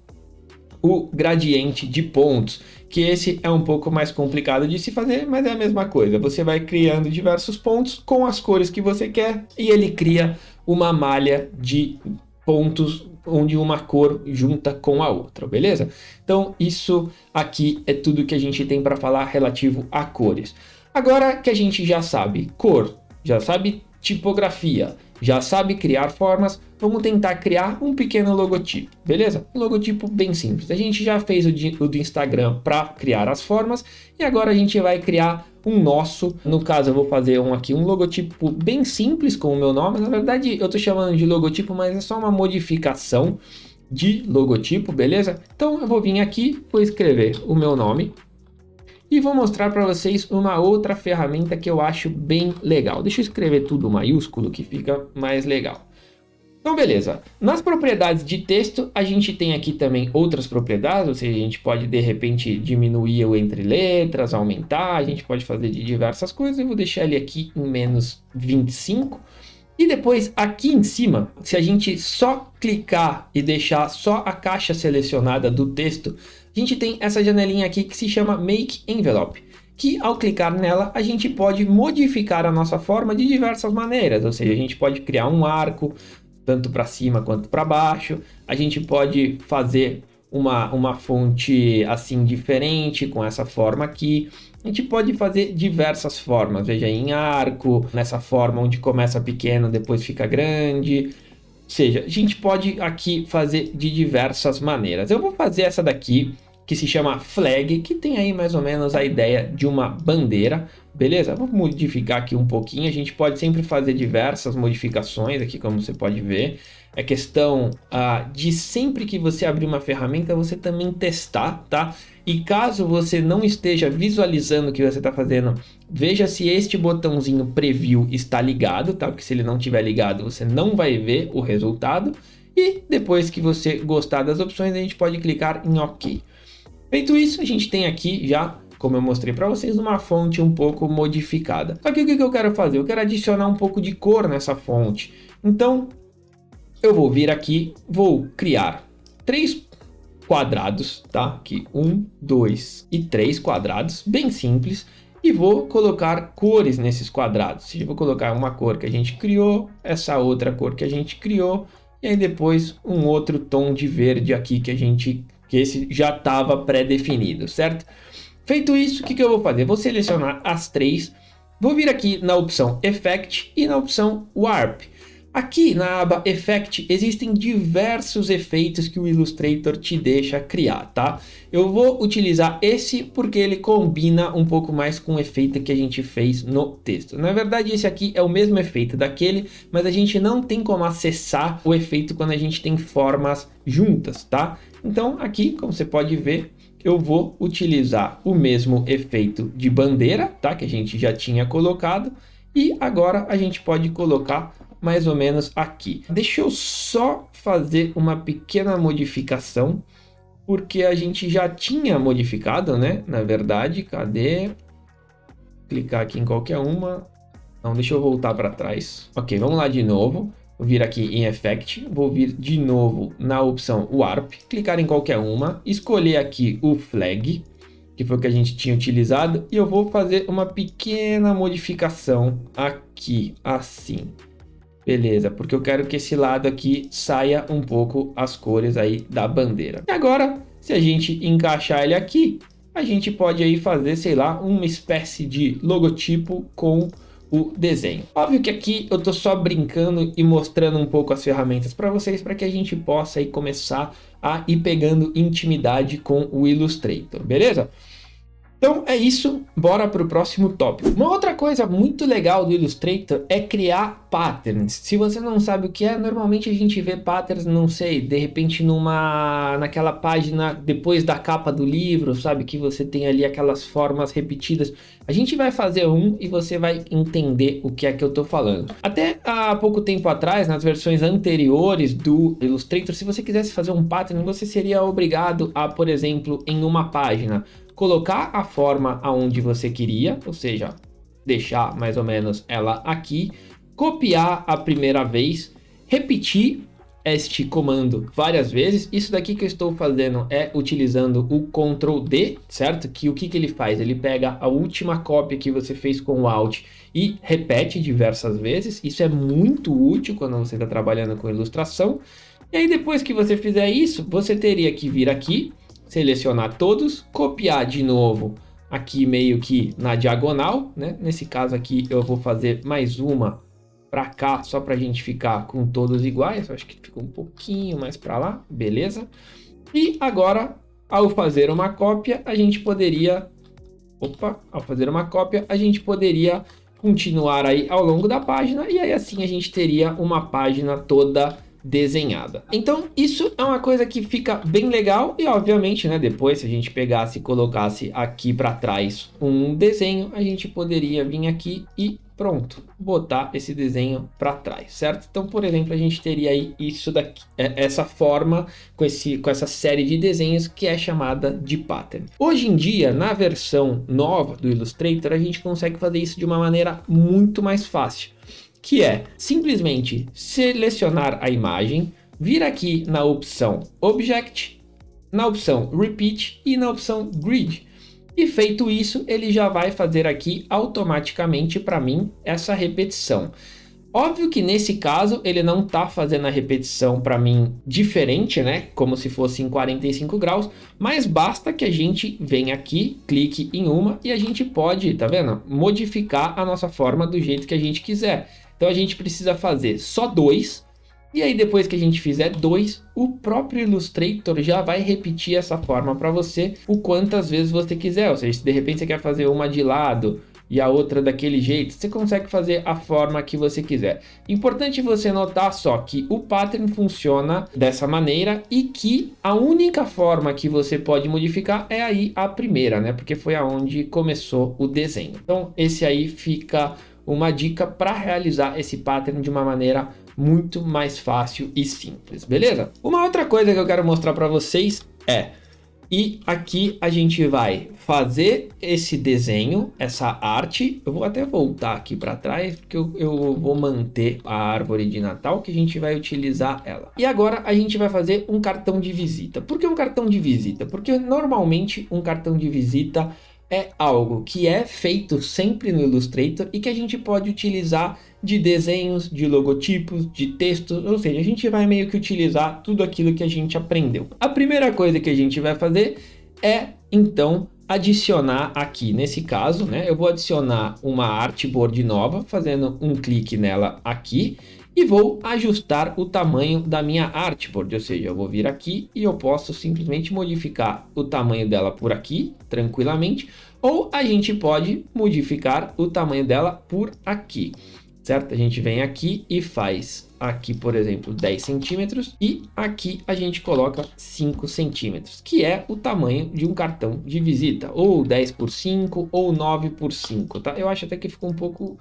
o gradiente de pontos, que esse é um pouco mais complicado de se fazer, mas é a mesma coisa. Você vai criando diversos pontos com as cores que você quer e ele cria uma malha de pontos onde uma cor junta com a outra, beleza? Então isso aqui é tudo que a gente tem para falar relativo a cores. Agora que a gente já sabe cor, já sabe tipografia, já sabe criar formas, vamos tentar criar um pequeno logotipo, beleza? Um logotipo bem simples. A gente já fez o do Instagram para criar as formas e agora a gente vai criar um nosso. No caso, eu vou fazer um logotipo bem simples com o meu nome. Na verdade, eu estou chamando de logotipo, mas é só uma modificação de logotipo, beleza? Então eu vou vir aqui, vou escrever o meu nome. E vou mostrar para vocês uma outra ferramenta que eu acho bem legal. Deixa eu escrever tudo maiúsculo que fica mais legal. Então, beleza. Nas propriedades de texto, a gente tem aqui também outras propriedades, ou seja, a gente pode, de repente, diminuir o entre letras, aumentar, a gente pode fazer de diversas coisas. Eu vou deixar ele aqui em menos 25. E depois, aqui em cima, se a gente só clicar e deixar só a caixa selecionada do texto, a gente tem essa janelinha aqui que se chama Make Envelope, que ao clicar nela, a gente pode modificar a nossa forma de diversas maneiras, ou seja, a gente pode criar um arco, tanto para cima quanto para baixo, a gente pode fazer uma fonte assim diferente com essa forma aqui, a gente pode fazer diversas formas, veja aí, em arco, nessa forma onde começa pequeno, depois fica grande, ou seja, a gente pode aqui fazer de diversas maneiras. Eu vou fazer essa daqui, que se chama flag, que tem aí mais ou menos a ideia de uma bandeira, beleza? Vou modificar aqui um pouquinho, a gente pode sempre fazer diversas modificações aqui, como você pode ver. É questão de sempre que você abrir uma ferramenta, você também testar, tá? E caso você não esteja visualizando o que você está fazendo, veja se este botãozinho preview está ligado, tá? Porque se ele não estiver ligado, você não vai ver o resultado. E depois que você gostar das opções, a gente pode clicar em OK. Feito isso, a gente tem aqui já, como eu mostrei para vocês, uma fonte um pouco modificada. Só que o que eu quero fazer? Eu quero adicionar um pouco de cor nessa fonte. Então, eu vou vir aqui, vou criar 3 quadrados, tá? Aqui, 1, 2 e 3 quadrados, bem simples. E vou colocar cores nesses quadrados. Eu vou colocar uma cor que a gente criou, essa outra cor que a gente criou, e aí depois um outro tom de verde aqui que esse já estava pré-definido, certo? Feito isso, o que eu vou fazer? Vou selecionar as 3, vou vir aqui na opção Effect e na opção Warp. Aqui na aba Effect existem diversos efeitos que o Illustrator te deixa criar, tá? Eu vou utilizar esse porque ele combina um pouco mais com o efeito que a gente fez no texto. Na verdade, esse aqui é o mesmo efeito daquele, mas a gente não tem como acessar o efeito quando a gente tem formas juntas, tá? Então aqui, como você pode ver, eu vou utilizar o mesmo efeito de bandeira, tá? Que a gente já tinha colocado. E agora a gente pode colocar mais ou menos aqui. Deixa eu só fazer uma pequena modificação porque a gente já tinha modificado, né? Na verdade, cadê? Clicar aqui em qualquer uma. Não, deixa eu voltar para trás. Ok, vamos lá de novo. Vou vir aqui em Effect, vou vir de novo na opção Warp, clicar em qualquer uma, escolher aqui o Flag, que foi o que a gente tinha utilizado, e eu vou fazer uma pequena modificação aqui, assim. Beleza, porque eu quero que esse lado aqui saia um pouco as cores aí da bandeira. E agora, se a gente encaixar ele aqui, a gente pode aí fazer, sei lá, uma espécie de logotipo com o desenho. Óbvio que aqui eu tô só brincando e mostrando um pouco as ferramentas para vocês, para que a gente possa aí começar a ir pegando intimidade com o Illustrator, beleza? Então é isso, bora para o próximo tópico. Uma outra coisa muito legal do Illustrator é criar patterns. Se você não sabe o que é, normalmente a gente vê patterns, não sei, de repente naquela página depois da capa do livro, sabe? Que você tem ali aquelas formas repetidas. A gente vai fazer um e você vai entender o que é que eu tô falando. Até há pouco tempo atrás, nas versões anteriores do Illustrator, se você quisesse fazer um pattern, você seria obrigado a, por exemplo, em uma página, colocar a forma aonde você queria, ou seja, deixar mais ou menos ela aqui, copiar a primeira vez, repetir este comando várias vezes. Isso daqui que eu estou fazendo é utilizando o Ctrl D, certo? Que o que ele faz? Ele pega a última cópia que você fez com o Alt e repete diversas vezes. Isso é muito útil quando você está trabalhando com ilustração. E aí depois que você fizer isso, você teria que vir aqui, selecionar todos, copiar de novo aqui meio que na diagonal, né? Nesse caso aqui eu vou fazer mais uma para cá, só para a gente ficar com todos iguais. Eu acho que ficou um pouquinho mais para lá, beleza? E agora, ao fazer uma cópia, a gente poderia... ao fazer uma cópia, a gente poderia continuar aí ao longo da página, e aí assim a gente teria uma página toda desenhada. Então isso é uma coisa que fica bem legal, e obviamente, né, depois se a gente pegasse e colocasse aqui para trás um desenho, a gente poderia vir aqui e pronto, botar esse desenho para trás, certo? Então, por exemplo, a gente teria aí isso daqui, essa forma com essa série de desenhos que é chamada de pattern. Hoje em dia, na versão nova do Illustrator, a gente consegue fazer isso de uma maneira muito mais fácil, que é simplesmente selecionar a imagem, vir aqui na opção Object, na opção Repeat e na opção Grid. E feito isso, ele já vai fazer aqui automaticamente para mim essa repetição. Óbvio que nesse caso ele não está fazendo a repetição para mim diferente, né? Como se fosse em 45 graus, mas basta que a gente venha aqui, clique em uma e a gente pode, tá vendo? Modificar a nossa forma do jeito que a gente quiser. Então a gente precisa fazer só 2. E aí depois que a gente fizer 2, o próprio Illustrator já vai repetir essa forma para você o quantas vezes você quiser. Ou seja, se de repente você quer fazer uma de lado e a outra daquele jeito, você consegue fazer a forma que você quiser. Importante você notar só que o pattern funciona dessa maneira e que a única forma que você pode modificar é aí a primeira, né? Porque foi aonde começou o desenho. Então esse aí fica uma dica para realizar esse pattern de uma maneira muito mais fácil e simples, beleza? Uma outra coisa que eu quero mostrar para vocês é, e aqui a gente vai fazer esse desenho, essa arte. Eu vou até voltar aqui para trás, porque eu vou manter a árvore de Natal, que a gente vai utilizar ela. E agora a gente vai fazer um cartão de visita. Por que um cartão de visita? Porque normalmente um cartão de visita é algo que é feito sempre no Illustrator e que a gente pode utilizar de desenhos, de logotipos, de textos, ou seja, a gente vai meio que utilizar tudo aquilo que a gente aprendeu. A primeira coisa que a gente vai fazer é, então, adicionar aqui, nesse caso, né, eu vou adicionar uma artboard nova, fazendo um clique nela aqui, e vou ajustar o tamanho da minha artboard, ou seja, eu vou vir aqui e eu posso simplesmente modificar o tamanho dela por aqui, tranquilamente, ou a gente pode modificar o tamanho dela por aqui, certo? A gente vem aqui e faz aqui, por exemplo, 10 centímetros e aqui a gente coloca 5 centímetros, que é o tamanho de um cartão de visita, ou 10 por 5 ou 9 por 5, tá? Eu acho até que ficou um pouco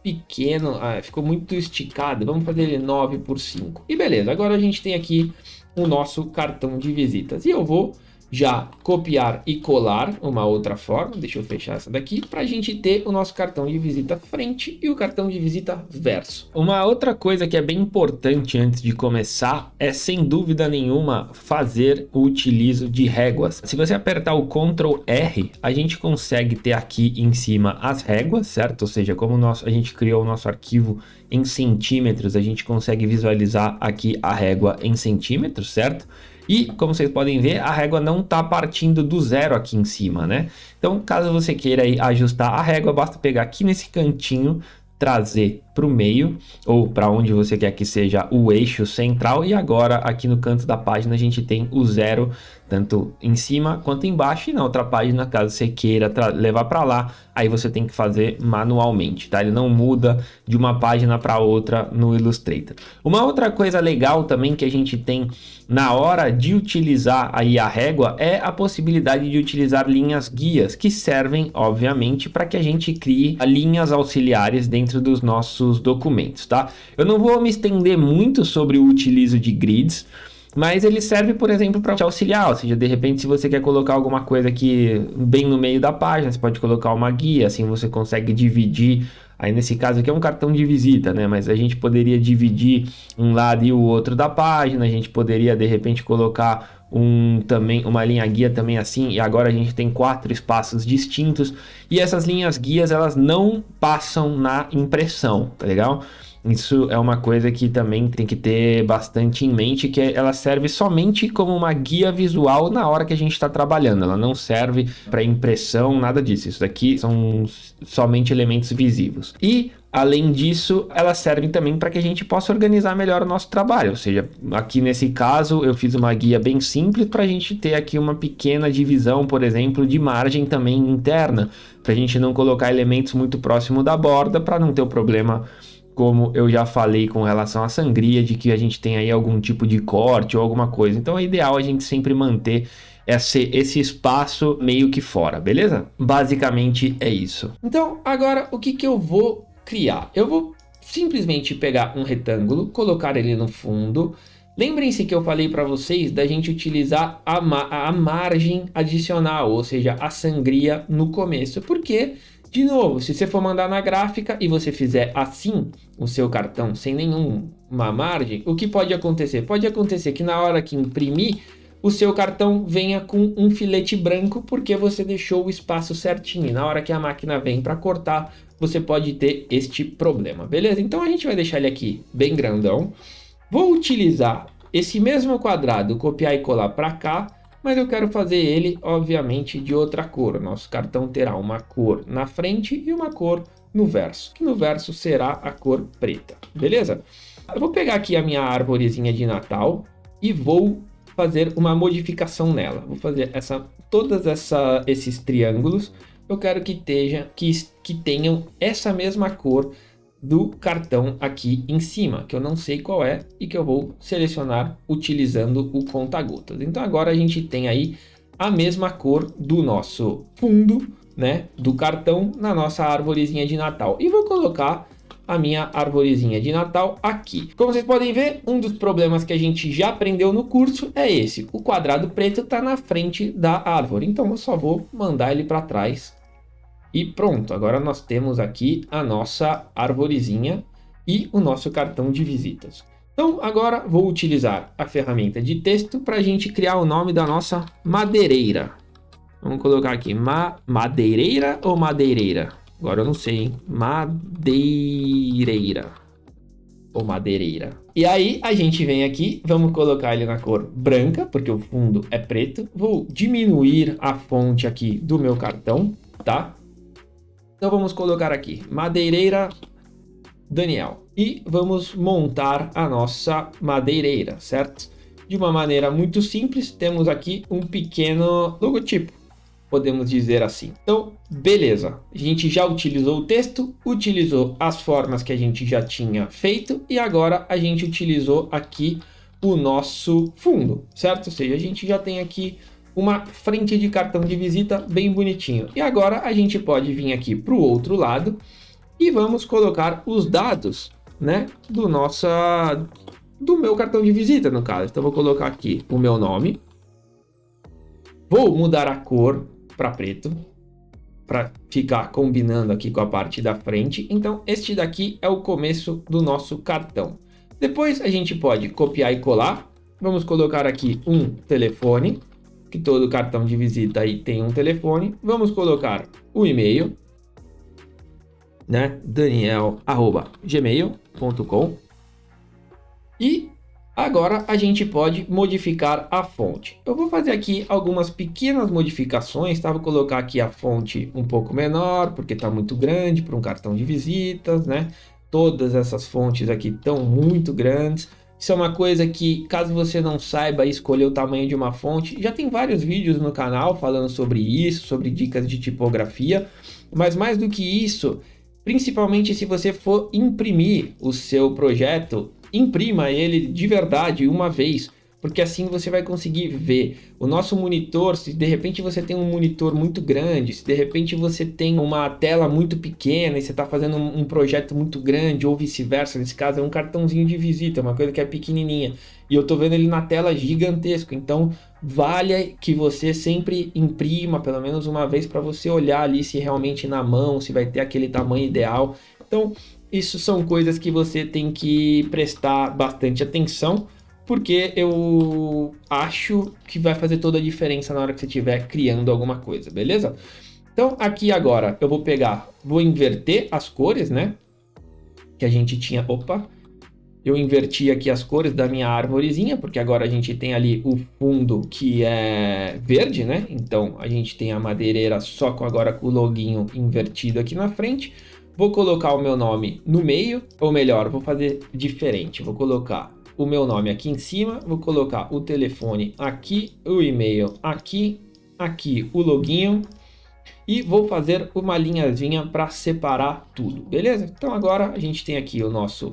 pequeno, ficou muito esticado, vamos fazer ele 9 por 5. E beleza, agora a gente tem aqui o nosso cartão de visitas. E eu vou já copiar e colar uma outra forma, deixa eu fechar essa daqui, para a gente ter o nosso cartão de visita frente e o cartão de visita verso. Uma outra coisa que é bem importante antes de começar é, sem dúvida nenhuma, fazer o utilizo de réguas. Se você apertar o Ctrl R, a gente consegue ter aqui em cima as réguas, certo? Ou seja, como a gente criou o nosso arquivo em centímetros, a gente consegue visualizar aqui a régua em centímetros, certo? E, como vocês podem ver, a régua não está partindo do zero aqui em cima, né? Então, caso você queira aí ajustar a régua, basta pegar aqui nesse cantinho, trazer para o meio, ou para onde você quer que seja o eixo central, e agora aqui no canto da página a gente tem o zero, tanto em cima quanto embaixo, e na outra página, caso você queira levar para lá, aí você tem que fazer manualmente, tá? Ele não muda de uma página para outra no Illustrator. Uma outra coisa legal também que a gente tem na hora de utilizar aí a régua é a possibilidade de utilizar linhas guias, que servem, obviamente, para que a gente crie linhas auxiliares dentro dos nossos documentos, tá? Eu não vou me estender muito sobre o utilizo de grids, mas ele serve, por exemplo, para te auxiliar, ou seja, de repente, se você quer colocar alguma coisa aqui bem no meio da página, você pode colocar uma guia, assim você consegue dividir. Aí nesse caso aqui é um cartão de visita, né? Mas a gente poderia dividir um lado e o outro da página, a gente poderia de repente colocar também uma linha guia também assim, e agora a gente tem 4 espaços distintos, e essas linhas guias elas não passam na impressão, tá legal? Isso é uma coisa que também tem que ter bastante em mente, que ela serve somente como uma guia visual na hora que a gente está trabalhando. Ela não serve para impressão, nada disso. Isso daqui são somente elementos visivos. E, além disso, elas servem também para que a gente possa organizar melhor o nosso trabalho. Ou seja, aqui nesse caso eu fiz uma guia bem simples para a gente ter aqui uma pequena divisão, por exemplo, de margem também interna, para a gente não colocar elementos muito próximo da borda, para não ter o problema, como eu já falei com relação à sangria, de que a gente tem aí algum tipo de corte ou alguma coisa. Então é ideal a gente sempre manter esse espaço meio que fora, beleza? Basicamente é isso. Então agora o que eu vou criar? Eu vou simplesmente pegar um retângulo, colocar ele no fundo. Lembrem-se que eu falei para vocês da gente utilizar a margem adicional, ou seja, a sangria no começo, porque... De novo, se você for mandar na gráfica e você fizer assim o seu cartão sem nenhuma margem, o que pode acontecer? Pode acontecer que na hora que imprimir, o seu cartão venha com um filete branco porque você deixou o espaço certinho. E na hora que a máquina vem para cortar, você pode ter este problema, beleza? Então a gente vai deixar ele aqui bem grandão. Vou utilizar esse mesmo quadrado, copiar e colar para cá. Mas eu quero fazer ele, obviamente, de outra cor. O nosso cartão terá uma cor na frente e uma cor no verso. Que no verso será a cor preta, beleza? Eu vou pegar aqui a minha arvorezinha de Natal e vou fazer uma modificação nela. Vou fazer todos esses triângulos. Eu quero que tenham essa mesma cor do cartão aqui em cima, que eu não sei qual é e que eu vou selecionar utilizando o conta-gotas. Então agora a gente tem aí a mesma cor do nosso fundo, né, do cartão na nossa arvorezinha de Natal. E vou colocar a minha arvorezinha de Natal aqui. Como vocês podem ver, um dos problemas que a gente já aprendeu no curso é esse. O quadrado preto está na frente da árvore, então eu só vou mandar ele para trás. E pronto, agora nós temos aqui a nossa arvorezinha e o nosso cartão de visitas. Então agora vou utilizar a ferramenta de texto para a gente criar o nome da nossa madeireira. Vamos colocar aqui, madeireira ou madeireira? Agora eu não sei, hein? Madeireira ou madeireira. E aí a gente vem aqui, vamos colocar ele na cor branca, porque o fundo é preto. Vou diminuir a fonte aqui do meu cartão, tá? Então vamos colocar aqui, madeireira Daniel. E vamos montar a nossa madeireira, certo? De uma maneira muito simples, temos aqui um pequeno logotipo, podemos dizer assim. Então, beleza. A gente já utilizou o texto, utilizou as formas que a gente já tinha feito e agora a gente utilizou aqui o nosso fundo, certo? Ou seja, a gente já tem aqui uma frente de cartão de visita bem bonitinho. E agora a gente pode vir aqui para o outro lado e vamos colocar os dados, né, do nosso do meu cartão de visita, no caso. Então, vou colocar aqui o meu nome. Vou mudar a cor para preto, para ficar combinando aqui com a parte da frente. Então, este daqui é o começo do nosso cartão. Depois, a gente pode copiar e colar. Vamos colocar aqui um telefone, que todo cartão de visita aí tem um telefone. Vamos colocar o e-mail, né? daniel@gmail.com. E agora a gente pode modificar a fonte. Eu vou fazer aqui algumas pequenas modificações, tá? Vou colocar aqui a fonte um pouco menor, porque está muito grande para um cartão de visitas, né? Todas essas fontes aqui estão muito grandes. Isso é uma coisa que, caso você não saiba escolher o tamanho de uma fonte, já tem vários vídeos no canal falando sobre isso, sobre dicas de tipografia. Mas mais do que isso, principalmente se você for imprimir o seu projeto, imprima ele de verdade uma vez, porque assim você vai conseguir ver o nosso monitor. Se de repente você tem um monitor muito grande, se de repente você tem uma tela muito pequena e você está fazendo um projeto muito grande, ou vice-versa, nesse caso é um cartãozinho de visita, uma coisa que é pequenininha, e eu estou vendo ele na tela gigantesco, então vale que você sempre imprima pelo menos uma vez para você olhar ali se realmente na mão, se vai ter aquele tamanho ideal. Então, isso são coisas que você tem que prestar bastante atenção, porque eu acho que vai fazer toda a diferença na hora que você estiver criando alguma coisa, beleza? Então, aqui agora eu vou inverter as cores, né? Que a gente tinha... Opa! Eu inverti aqui as cores da minha árvorezinha, porque agora a gente tem ali o fundo que é verde, né? Então, a gente tem a madeireira só agora com o loginho invertido aqui na frente. Vou colocar o meu nome no meio, ou melhor, vou fazer diferente. Vou colocar o meu nome aqui em cima, vou colocar o telefone aqui, o e-mail aqui, aqui o loginho, e vou fazer uma linhazinha para separar tudo, beleza? Então agora a gente tem aqui o nosso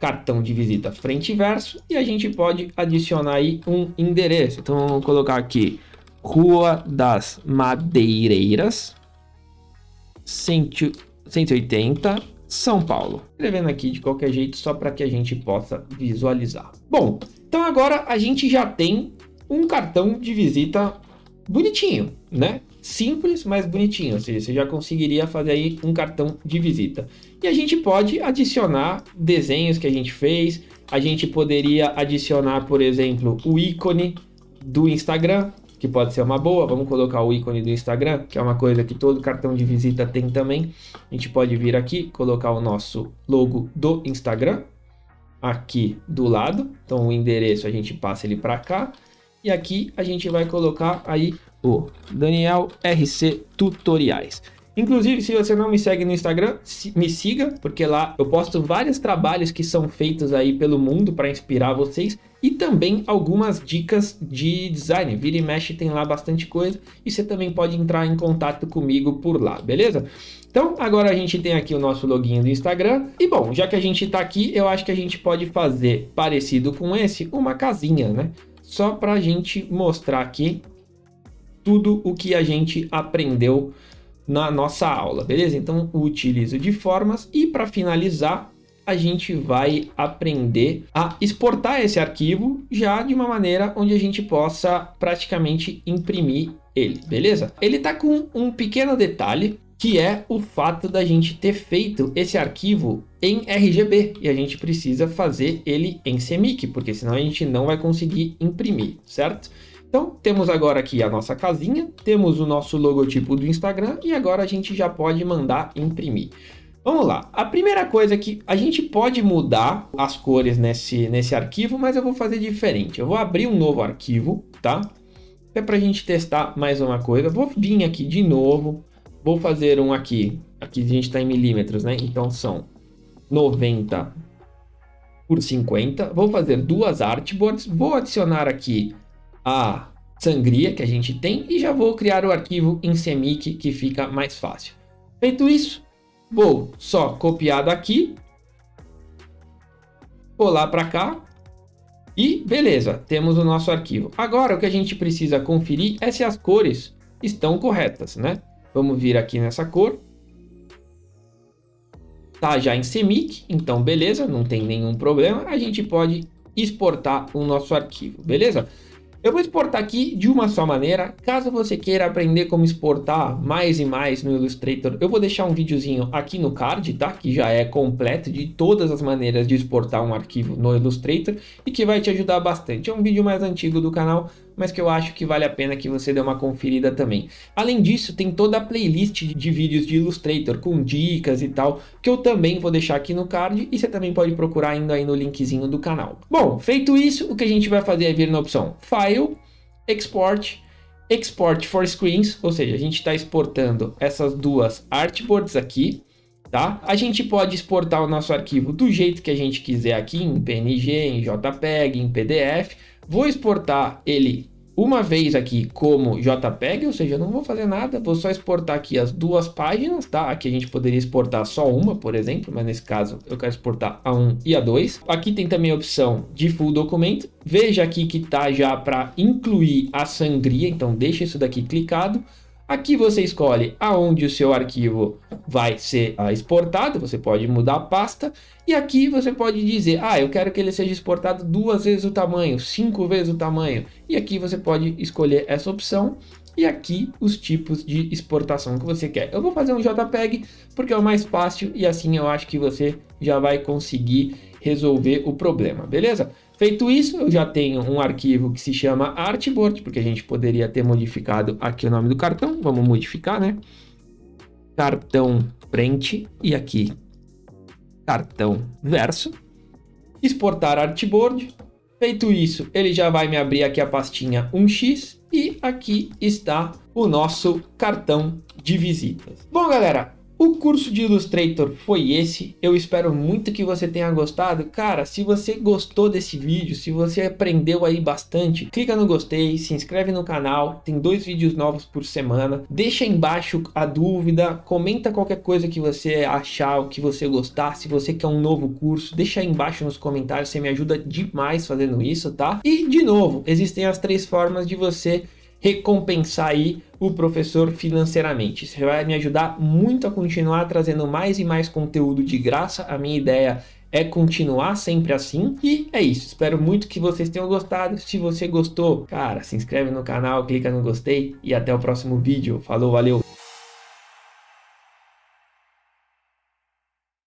cartão de visita frente e verso, e a gente pode adicionar aí um endereço. Então vamos colocar aqui Rua das Madeireiras, 180, São Paulo. Escrevendo aqui de qualquer jeito, só para que a gente possa visualizar. Bom, então agora a gente já tem um cartão de visita bonitinho, né? Simples, mas bonitinho. Ou seja, você já conseguiria fazer aí um cartão de visita. E a gente pode adicionar desenhos que a gente fez. A gente poderia adicionar, por exemplo, o ícone do Instagram, que pode ser uma boa. Vamos colocar o ícone do Instagram, que é uma coisa que todo cartão de visita tem também. A gente pode vir aqui, colocar o nosso logo do Instagram aqui do lado. Então o endereço a gente passa ele para cá. E aqui a gente vai colocar aí o Daniel RC Tutoriais. Inclusive, se você não me segue no Instagram, me siga, porque lá eu posto vários trabalhos que são feitos aí pelo mundo para inspirar vocês, e também algumas dicas de design. Vira e mexe, tem lá bastante coisa, e você também pode entrar em contato comigo por lá, beleza? Então, agora a gente tem aqui o nosso login do Instagram, e bom, já que a gente está aqui, eu acho que a gente pode fazer parecido com esse, uma casinha, né? Só para a gente mostrar aqui tudo o que a gente aprendeu na nossa aula, beleza? Então, utilizo de formas, e para finalizar, a gente vai aprender a exportar esse arquivo já de uma maneira onde a gente possa praticamente imprimir ele, beleza? Ele tá com um pequeno detalhe, que é o fato da gente ter feito esse arquivo em RGB, e a gente precisa fazer ele em CMYK, porque senão a gente não vai conseguir imprimir, certo? Então, temos agora aqui a nossa casinha, temos o nosso logotipo do Instagram, e agora a gente já pode mandar imprimir. Vamos lá, a primeira coisa é que a gente pode mudar as cores nesse arquivo, mas eu vou fazer diferente. Eu vou abrir um novo arquivo, tá? É para a gente testar mais uma coisa. Vou vir aqui de novo, vou fazer um aqui a gente está em milímetros, né? Então são 90 por 50. Vou fazer duas artboards, vou adicionar aqui a sangria que a gente tem e já vou criar o arquivo em CMYK, que fica mais fácil. Feito isso, vou só copiar daqui, colar para cá e beleza, temos o nosso arquivo. Agora o que a gente precisa conferir é se as cores estão corretas, né? Vamos vir aqui nessa cor tá já em CMYK, então beleza, não tem nenhum problema, a gente pode exportar o nosso arquivo, beleza? Eu vou exportar aqui de uma só maneira. Caso você queira aprender como exportar mais e mais no Illustrator, eu vou deixar um videozinho aqui no card, tá? Que já é completo de todas as maneiras de exportar um arquivo no Illustrator e que vai te ajudar bastante. É um vídeo mais antigo do canal, mas que eu acho que vale a pena que você dê uma conferida também. Além disso, tem toda a playlist de vídeos de Illustrator com dicas e tal, que eu também vou deixar aqui no card e você também pode procurar indo aí no linkzinho do canal. Bom, feito isso, o que a gente vai fazer é vir na opção File, Export, Export for Screens, ou seja, a gente está exportando essas duas artboards aqui, tá? A gente pode exportar o nosso arquivo do jeito que a gente quiser aqui, em PNG, em JPEG, em PDF. Vou exportar ele uma vez aqui como JPEG, ou seja, não vou fazer nada, vou só exportar aqui as duas páginas, tá? Aqui a gente poderia exportar só uma, por exemplo, mas nesse caso eu quero exportar a 1 e a 2. Aqui tem também a opção de Full Document. Veja aqui que tá já para incluir a sangria, então deixa isso daqui clicado. Aqui você escolhe aonde o seu arquivo vai ser exportado, você pode mudar a pasta. E aqui você pode dizer, eu quero que ele seja exportado 2 vezes o tamanho, 5 vezes o tamanho. E aqui você pode escolher essa opção. E aqui os tipos de exportação que você quer. Eu vou fazer um JPEG porque é o mais fácil e assim eu acho que você já vai conseguir resolver o problema, beleza? Feito isso, eu já tenho um arquivo que se chama Artboard, porque a gente poderia ter modificado aqui o nome do cartão. Vamos modificar, né? Cartão frente e aqui cartão verso. Exportar Artboard. Feito isso, ele já vai me abrir aqui a pastinha 1x e aqui está o nosso cartão de visitas. Bom, galera, o curso de Illustrator foi esse. Eu espero muito que você tenha gostado. Cara, se você gostou desse vídeo, se você aprendeu aí bastante, clica no gostei, se inscreve no canal. Tem 2 vídeos novos por semana. Deixa aí embaixo a dúvida, comenta qualquer coisa que você achar, o que você gostar. Se você quer um novo curso, deixa aí embaixo nos comentários. Você me ajuda demais fazendo isso, tá? E, de novo, existem as 3 formas de você recompensar aí o professor financeiramente. Isso vai me ajudar muito a continuar trazendo mais e mais conteúdo de graça. A minha ideia é continuar sempre assim. E é isso. Espero muito que vocês tenham gostado. Se você gostou, cara, se inscreve no canal, clica no gostei e até o próximo vídeo. Falou, valeu!